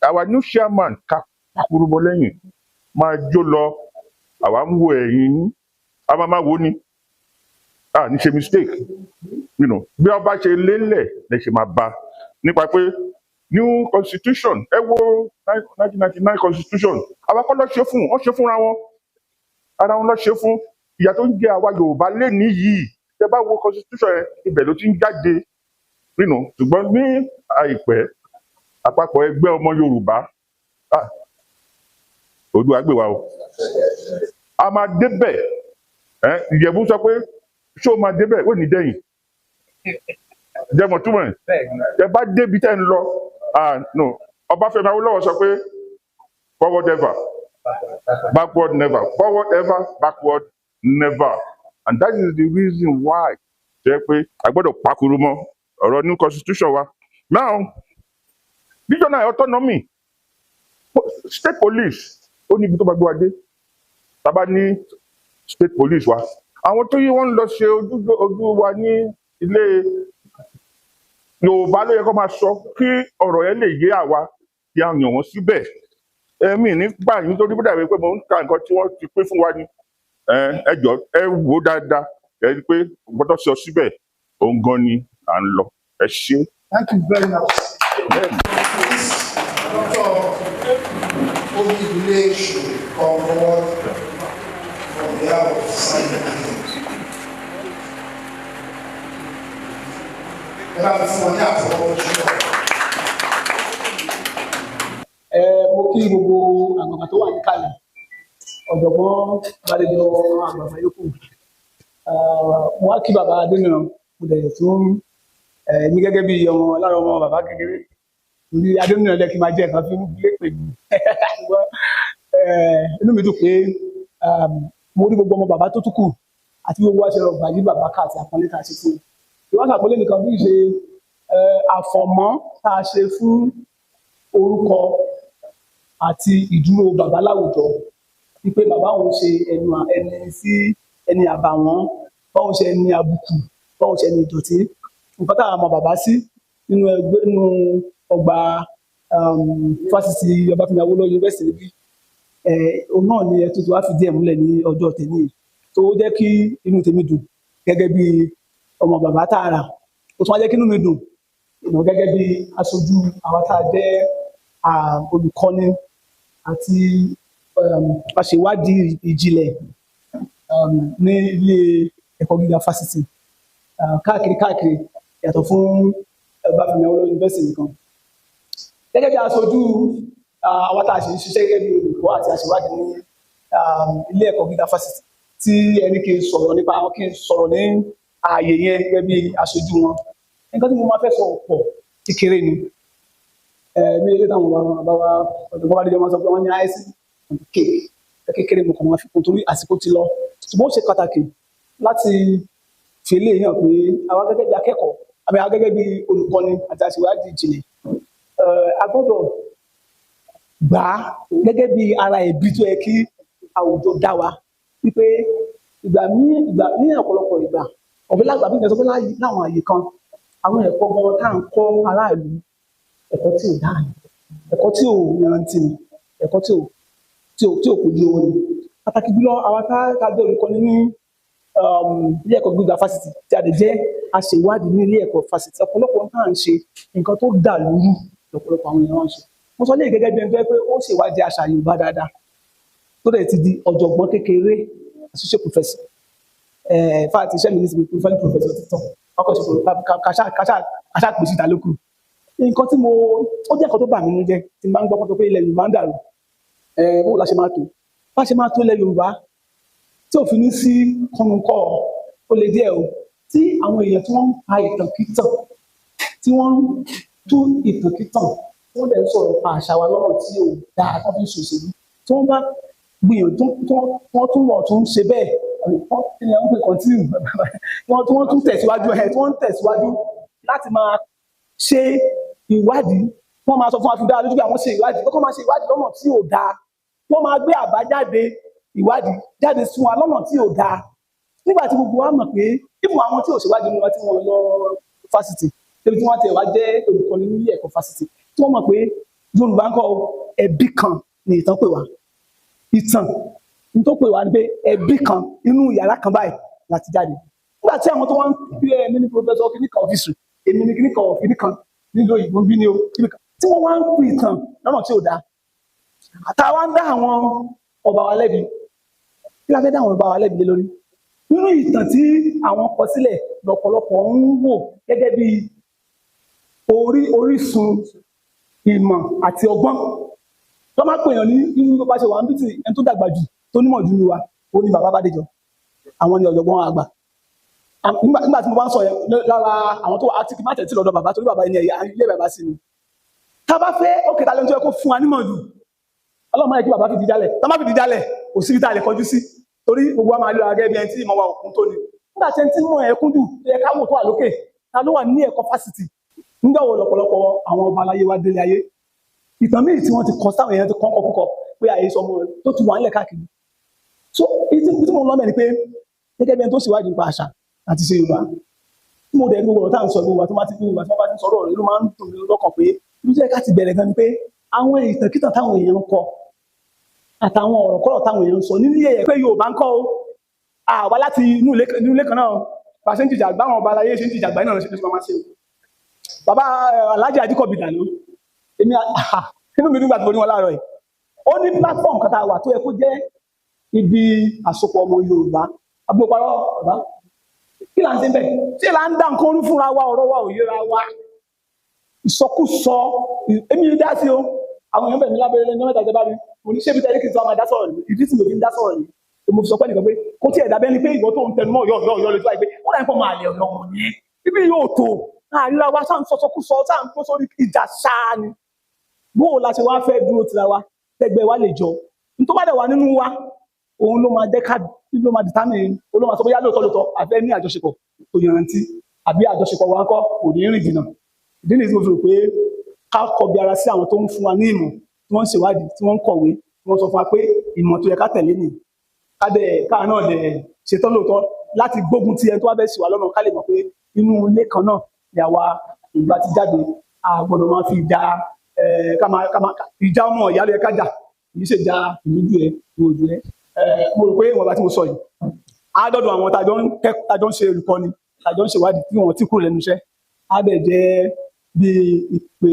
àwa new chairman ká pakurubọ lẹ́yìn máa jó lọ àwa ń wo ẹ̀yìn yín a máa wo ni ní ṣe mistake bí ọba ṣe lélẹ̀ lè ṣe máa bá nípa pé new constitution ẹ wo 1999 constitution àwa kọ́ ló ṣe fún wọn ṣe fúnra wọn ara wọn ló ṣe fún ìyà tó ń jẹ àwa Yorùbá lénìí yìí tẹ́ bá wo constitution yẹn ibẹ̀ ló ti ń jáde nínú ṣùgbọ́n ní àìpẹ́ àpapọ̀ ẹgbẹ́ ọmọ Yorùbá Oòduà gbè wá o a máa débẹ̀ Ìjẹ̀bú sọ pé ṣé o máa débẹ̀ ó ní dẹ́yìn jẹmọ túmọ̀ ẹ̀ tẹ́ bá débi tẹ́ ń lọ no Ọbáfẹ́mi Awólọ́wọ̀ sọ pé forward ever backward never forward ever backward never and that is the reason why jẹ́ pé a gbọ́dọ̀ pakuru mọ́ ọ̀rọ̀ new constitution wa now regional autonomy state police ó ní ibi tó bá gbé wa dé tábà ní state police wa àwọn tó yí wọ́n lọ ṣe ojú wa ní ilé Yorùbá ló yẹ kó máa sọ kí ọ̀rọ̀ yẹn lè yé àwa kí a yàn wọ́n síbẹ̀ ẹ̀mí nígbà yín tó dípò dàbí pé mo ń ka nǹkan tí wọ́n ti pín fún wa ni ẹ jọ ẹ wò dáadáa ẹ rí i pé gbọ́dọ̀ sọ síbẹ̀ òun gan ni à ń lọ ẹ ṣé. Thank you very much. Dr. Odile should come forward from the hour of signing. Ẹ bá mi fún wọn ní àtọwọ́ jùlọ. Mo kí gbogbo àgbàgbà tó wà níkàlẹ̀ ọ̀jọ̀gbọ́n Bádéjọ àgbàgbà yòókù. Mo wá kí bàbá Adéníran mo dẹ̀ tún ní gẹ́gẹ́ bí lára ọmọ bàbá kékeré ní Adéníran jẹ́ kí n máa jẹ́ nǹkan fi ń gbé pè mí. Inú mi dùn pé mo rí gbogbo ọmọ bàbá tó tún kù àti gbogbo wa ṣe rọgbà yí bàbá ká àti àpọ́nlé tá a ṣe fún un. Ìwọ́n àpọ́nlé nìkan bí ṣe àfọ̀mọ́ tá a ṣe fún orúkọ àti ìdúró bàbá láwùjọ wípé bàbá òun ṣe ẹni sí ẹni àbàwọ́n báwọn ṣe ẹni àbùkù báwọn ṣe ẹni ìdọ̀tí nǹkan tá a mọ bàbá sí nínú ọgbà fásitì Ọbáfẹ́mi Awólọ́wọ̀ yunifásitì níbí òun náà ni ẹtú tó wá fìdí ẹ̀ múlẹ̀ ní ọjọ́ tèmi tó jẹ́ kí inú tèmi dùn gẹ́gẹ́ bí ọmọ bàbá tààrà ó tún wá jẹ́ kí inú mi dùn gẹ́gẹ́ bí aṣojú àwọn tá a jẹ́ olùkọ́ni àti aṣèwádìí ìjìnlẹ̀ ní ilé ẹ̀kọ́ gíga fásitì káàkiri yàtọ̀ fún Ọbáfẹ́mi Awólọ́wọ̀ yunifásitì nìkan. Gẹ́gẹ́ bí aṣojú àwọn tá a ṣe ń ṣiṣẹ́ gẹ́gẹ́ bí olùkọ́ àti aṣèwádìí ní ilé ẹ̀kọ́ gíga fásitì tí ẹni kì í sọ̀rọ̀ nípa àwọn kì í sọ̀rọ̀ ní ààyè yẹn gẹ́gẹ́ bí aṣojú wọn. Nǹkan tí mo máa fẹ́ sọ pọ̀ kékeré ni ní ilé táwọn bàbá ọ̀dọ́gbọ́n Bádéjọ máa sọ pé wọ́n ní àìsí kékeré mo kàn máa fi kún torí àsìkò ti lọ ṣùgbọ́n ó ṣe pàtàkì láti fi eléyìí hàn pé àwa gẹ́gẹ́ bí akẹ́kọ̀ọ́ àbí àwa gẹ́gẹ́ bí olùkọ́ni àti aṣèwádìí ìjìnlẹ̀ a gbọ́dọ̀ gbà á gẹ́gẹ́ bí ara ẹ̀bí tó yẹ kí àwùjọ dá wa wípé ní ọ̀pọ̀lọpọ̀ ìgbà ọ̀bẹ lágbà bí ìgbésọ̀ pé láwọn àyè kan àwọn ẹ̀kọ́ gan tá à ń kọ́ aráàlú ẹ̀kọ́ tí ò dáa ni ẹ̀kọ́ tí ò yanrantí ni ẹ̀kọ́ tí ò kojú owó ni pàtàkì jùlọ àwọn tá a jẹ́ olùkọ́ni ní ilé ẹ̀kọ́ gíga fásitì tí a lè jẹ́ aṣèwádìí ní ilé ẹ̀kọ́ fásitì ọ̀pọ̀lọpọ̀ nǹkan à ń ṣe nǹkan tó dà lóru lọ́pọ̀lọpọ̀ àwọn èèyàn ń ṣe mo sọ lé gẹ́gẹ́ bí ẹni pé ó ṣèwádìí àṣà Yorùbá dáadáa tó dẹ̀ ti di ọ̀jọ̀gbọ́n kékeré associate professor fáàtì iṣẹ́ mi ní sinmi profile professor ti tán ọkọ̀ ṣe kàṣà pèsè ìdálókù nǹkan tí ó jẹ́ nǹkan tó bà mí nínú jẹ́ tí n bá ń gbọ́ pọ́n pé ilẹ̀ Yorùbá ń dàrú bó la ṣe máa tó bá ṣe máa tó ilẹ̀ Yorùbá tí ò fi ní sí kọ́nùkọ́ ó lè díẹ̀ o tí àwọn èèyàn tí wọ́n ń pa ìtànkítàn tí wọ́n ń tú ìtànkítàn tí wọ́n dẹ̀ ń sọ̀rọ̀ pa àṣà wa lọ́rọ̀ tí ò dáa tó fi ń ṣòṣèlú tí wọ́n bá gbìyànjú wọ́n tún wọ̀ tún ṣe bẹ́ẹ̀ wọ́n pè continue wọ́n tún tẹ̀síwájú tí wọ́n ń tẹ̀síwájú láti máa ṣe ìwádìí wọ́n máa sọ fún wa fi dára lójú pé àwọn ṣe ìwádìí kọ́kọ́ máa ṣe ìwádìí lọ́nà tí ò dáa wọ́n máa gbé àbájáde ìwádìí jáde fún wa lọ́nà tí ò dáa nígbà tí gbogbo wa mọ̀ pé ìmọ̀ àwọn tí ò ṣèwádìí nínú wọn tí wọ́n lọ fásitì débi tí wọ́n ti wá jẹ́ olùkọ́ni nílé ẹ̀kọ́ fásitì tí wọ́n mọ̀ pé Yorùbá ń kọ́ ẹbí kan ní ìtàn pè wá ìtàn tó pè wá ní pé ẹbí kan inú yàrá kan báyìí láti jáde nígbà tí àwọn tó wọ́n ń pè é ní pòfẹ́sọ̀ kìnnìkan ọ̀fíìsì èmi ní kìnnìkan ọ̀fíìsì kan nílò ìbò bí ní o tí wọ́n wá ń pè ìtàn lọ́nà tí ò dáa àtàwọn ń dá àwọn ọba wa lẹ́bi kí la fẹ́ dá àwọn ọba wa lẹ́bi lé lórí nínú ìtàn tí àwọn kọ sílẹ̀ lọ́pọ̀lọpọ̀ ń wò gẹ́gẹ́ bí orísun ìmọ̀ àti ọgbọ́n tó máa pèèyàn ní inú bá ṣe wà ń bí tí ẹni tó dàgbà jù tó nímọ̀ jù ní wa ó ní bàbá Bádéjọ àwọn ni ọ̀jọ̀gbọ́n àgbà nígbà tí mo bá ń sọ yẹn lára àwọn tó àti kí má tẹ̀tí lọ́dọ̀ bàbá torí bàbá ẹni ẹ̀yà ilé bàbá sí ni tá a bá fẹ́ òkè tá a lè tó yẹ kó fún wa nímọ̀ jù ọlọ́mọ yẹ kí bàbá fìdí jálẹ̀ tá a má fìdí jálẹ̀ kò síbi tá a lè kọjú sí torí gbogbo wa máa lé ara gẹ́gẹ́ bí ẹni tí ìmọ̀ wa òkun tó ni nígbà tí ẹni tí mọ̀ ẹ̀kún jù tó yẹ ká wò tó wà lókè ta ló wà ní ẹ̀kọ́ fásitì nígbà wo lọ́pọ̀lọpọ̀ àwọn ọba aláyé wa délé ayé ìtàn míì tí wọ́n ti kọ sáwọn èèyàn ti kọ́ kọ́kọ́ pé àyè sọmọ tó ti wà nílẹ̀ káàkiri so ìtí mo lọ mẹ́rin pé gẹ́gẹ́ bí ẹni tó ṣèwádìí nípa àṣà àti ṣe Yorùbá tí mo dẹ̀ ní gbogbo ọ̀rọ̀ tá à ń sọ gbogbo àti máa ti gbogbo àti wọ́n bá ti sọ̀rọ̀ rẹ̀ ló máa ń dùn mí lọ́kàn pé ibi tí ẹ̀ka ti bẹ̀rẹ̀ gan ni pé àwọn ìtànkítàn táwọn èèyàn ń kọ àtàwọn ọ̀rọ̀ kọ́rọ̀ táwọn èèyàn ń sọ nílé ẹ̀ pé Yorùbá ń kọ́ o àwa láti inú ilé kan náà bá ṣe ń jìjà àgbà àwọn ọba aláyé ṣe ń jìjà àgbà náà ṣe máa ṣe bàbá Alhaji Ajíkọ̀bí Dànù èmi inú mi nígbà tí mo ní wọn láàárọ̀ yìí ó ní platform kan tá a wà tó yẹ kó jẹ́ ibi àsopọ̀ ọmọ Yorùbá agbóparọ́ ọ̀bá kí là ń ṣe bẹ́ẹ̀ tí là ń dá nǹkan orú fúnra wa ọ̀rọ̀ wa ò yẹra wa ìsọkúsọ èmi yìí dá sí o àwọn èèyàn bẹ̀rẹ̀ mi lábẹ́rẹ́ lẹ́nu mẹ́ta ìjọba mi mo ní ṣé bí tẹ́lẹ̀ kí n sọ àwọn àdásọ̀rọ̀ ni ìdí tí mo fi ń dá sọ̀rọ̀ ni mo fi sọ pé nìkan pé kó tí ẹ̀dá bẹ́ẹ̀ ni pé ìwọ tó ń tẹnu mọ́ yọ̀ lójú àìpé ó dà ń pọ̀ máa lẹ̀ ọ̀nà wọn ni ibi yóò tó àríra wa sáà ń sọsọkúsọ sáà ń tó sórí ìjà sáà ni bó o la ṣe wá fẹ́ dúró tira wa tẹgbẹ́ wa lè jọ nítorí wá dẹ̀ wà nínú wa òun ló máa jẹ́ ká ló máa dìtámì òun ló máa sọ bóyá lóòótọ́ àfẹ́ ní àjọṣepọ̀ tó yanrantí àbí àjọṣepọ̀ wa kọ́ kò ní rìn jìnnà ìdí nìyí tí mo fi rò pé ká kọbi ara sí àwọn tó ń fún wa ní ìmọ̀ tí wọ́n ń ṣèwádìí tí wọ́n ń kọ̀wé tí wọ́n sọ fún wa pé ìmọ̀ tó yẹ ká tẹ̀lé nìyí káà náà dẹ̀ ṣetán lóòótọ́ láti gbógun ti ẹni tó wá bẹ́ẹ̀ sì wá lọ́nà ká lè mọ̀ pé inú ilé kan náà ni àwa ìgbà ti jáde a gbọ́dọ̀ máa fi ìjà ọmọ ìyá ló yẹ ká jà kì í ṣe ìjà ìlújú ẹ ìwòjú ẹ mo rò pé ìwọ̀n bá tí mo sọ yìí àádọ́dọ̀ àwọn tàjọ ń ṣe olùkọ́ni tàjọ ń ṣèwádìí tí wọ́n ti kúrò lẹ́nu iṣẹ́ á bẹ̀ jẹ́ bí ìpè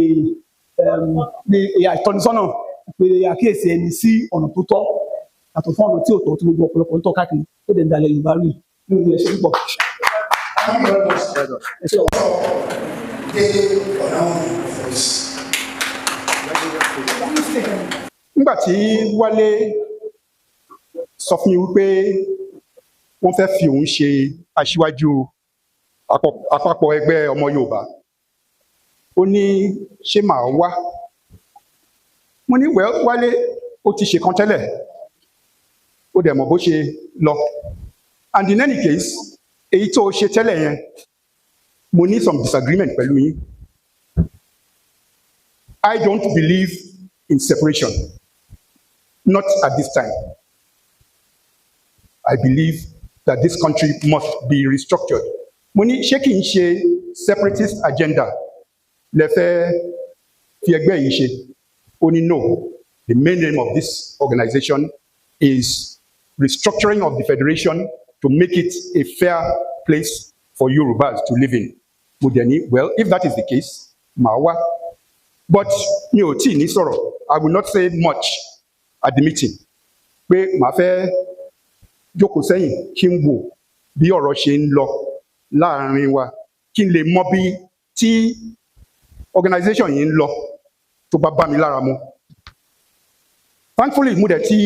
bí ìtọ́nisọ́nà ìpè àkíyèsí ẹni sí ọ̀nà tó tọ́ àtọ̀ fún ọ̀nà tí ò tọ́ tí gbogbo ọ̀pọ̀lọpọ̀ ń tọ́ káàkiri ó dẹ̀ ń dalẹ̀ Yorùbá rí nínú ẹ̀ṣẹ̀ púpọ̀. nígbà tí Wálé sọ fún mi wípé wọ́n fẹ́ fi òun ṣe aṣíwájú àpapọ̀ ẹgbẹ́ ọmọ Yorùbá ó ní ṣé màá wá mo ní Wálé ó ti ṣe kan tẹ́lẹ̀ ó dẹ̀ mọ̀ bó ṣe lọ and in any case èyí tó ṣe tẹ́lẹ̀ yẹn mo ní some disagreement pẹ̀lú yín. I don't believe in separation, not at this time. I believe that this country must be restructured. Mo ní ṣé kì í ṣe separatist agenda lẹ fẹ́ fi ẹgbẹ́ yìí ṣe? Ó ní no, the main aim of this organization is restructuring of the federation to make it a fair place for Yorubas to live in. Mo dẹ̀ ní well, if that is the case, màá wá. But mi ò tíì ní sọ̀rọ̀, I will not say much at the meeting. Pé màá fẹ́ jókòó sẹ́yìn kí n wò bí ọ̀rọ̀ ṣe ń lọ láàrin wa, kí n lè mọ bí tí organization yìí ń lọ tó bá mi lára mu. Thankfully, mo dẹ̀ tí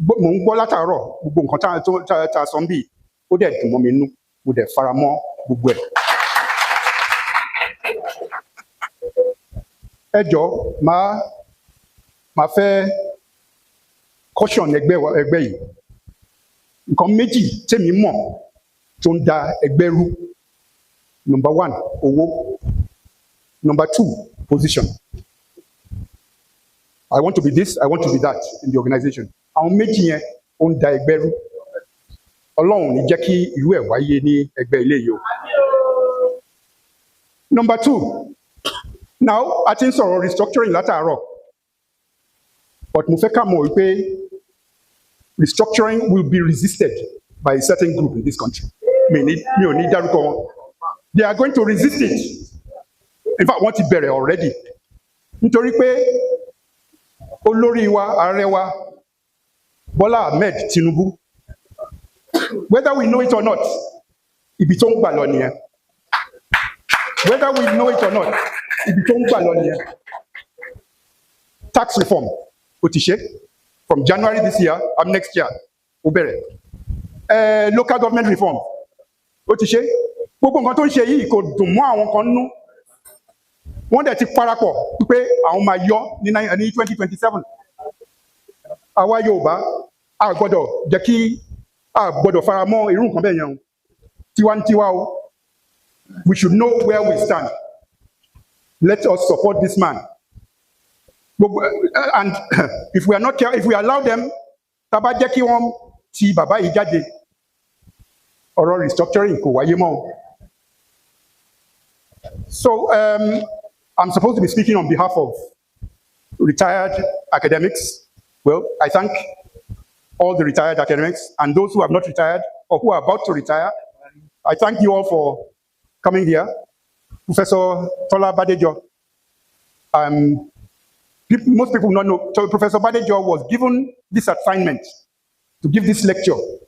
mò ń gbọ́ látàárọ̀ gbogbo nǹkan tá a sọ ń bì, ó dẹ̀ dùn mọ́ mi nú, mo dẹ̀ fara mọ́ gbogbo ẹ̀. Ẹ jọ̀ọ́ máa fẹ́ caution ẹgbẹ́ yìí. Nǹkan méjì tèmi mọ̀ tó ń da ẹgbẹ́ rú. Number one, owó. Number two, position. I want to be this, I want to be that in the organization. Àwọn méjì yẹn ó ń da ẹgbẹ́ rú. Ọlọ́run ní jẹ́ kí irú ẹ̀ wáyé ní ẹgbẹ́ ilé yìí o. Number two, now a ti ń sọ̀rọ̀ restructuring látàárọ̀, but mo fẹ́ ká mọ̀ wípé restructuring will be resisted by a certain group in this country. Mi ò ní dárúkọ wọn. They are going to resist it in fact wọ́n ti bẹ̀rẹ̀ already nítorí pé olórí wa ààrẹ wa Bọ́lá Ahmed Tinubu, whether we know it or not, ibi tó ń gbà lọ nìyẹn. Whether we know it or not, ibi tó ń gbà lọ nìyẹn. Tax reform ó ti ṣe from January this year and next year ó bẹ̀rẹ̀. Local government reform ó ti ṣe. Gbogbo nǹkan tó ń ṣe yìí kò dùn mọ́ àwọn kan nú. Wọ́n dẹ̀ ti parapọ̀ pé àwọn máa yọ ní 2027. Àwa Yorùbá a gbọ́dọ̀ jẹ́ kí a gbọ́dọ̀ fara mọ́ irú nǹkan bẹ́ẹ̀ yẹn o. Tiwantiwa o. We should know where we stand. Let us support this man. And if we are not if we allow them, tá bá jẹ́ kí wọ́n ti bàbá yìí jáde, ọ̀rọ̀ restructuring kò wáyé mọ́ o. So I'm supposed to be speaking on behalf of retired academics. Well, I thank all the retired academics and those who have not retired or who are about to retire. I thank you all for coming here. Professor Tola Badejo. Most people don't know, so Professor Badejo was given this assignment to give this lecture on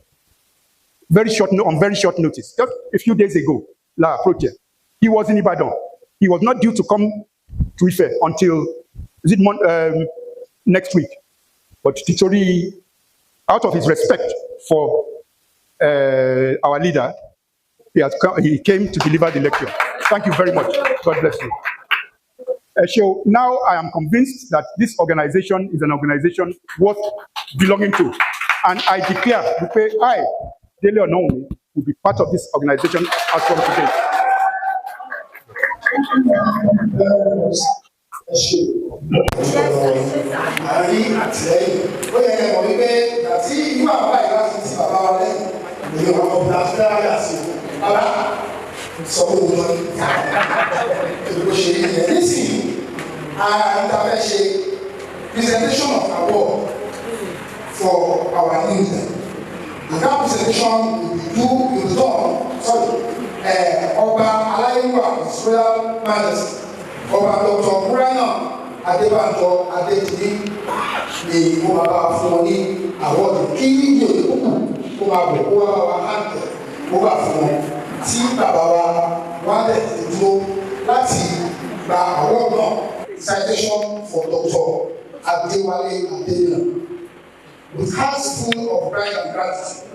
very short notice, just a few days ago. La approach. He was in Ibadan. He was not due to come to Ife until next week. But Titori, out of his respect for our leader, he came to deliver the lecture. Thank you very much. God bless you. So now I am convinced that this organization is an organization worth belonging to. And I declare, I, Dele Onomi, will be part of this organization as from today. Presentation of award for our leader. And that presentation will be done, Oba Alayiwa, His Royal Majesty, Oba Dr. Murana Adebanjo Adetini, ni mo bá fún wọn ní award kí yóò kó máa bọ̀ kó wá wá hàǹtẹ̀ kó bá fún wọn tí bàbá wa wá dẹ̀ ti dúró láti gba award náà. Citation for Dr. Adewale Adeniran. With hearts full of pride and gratitude,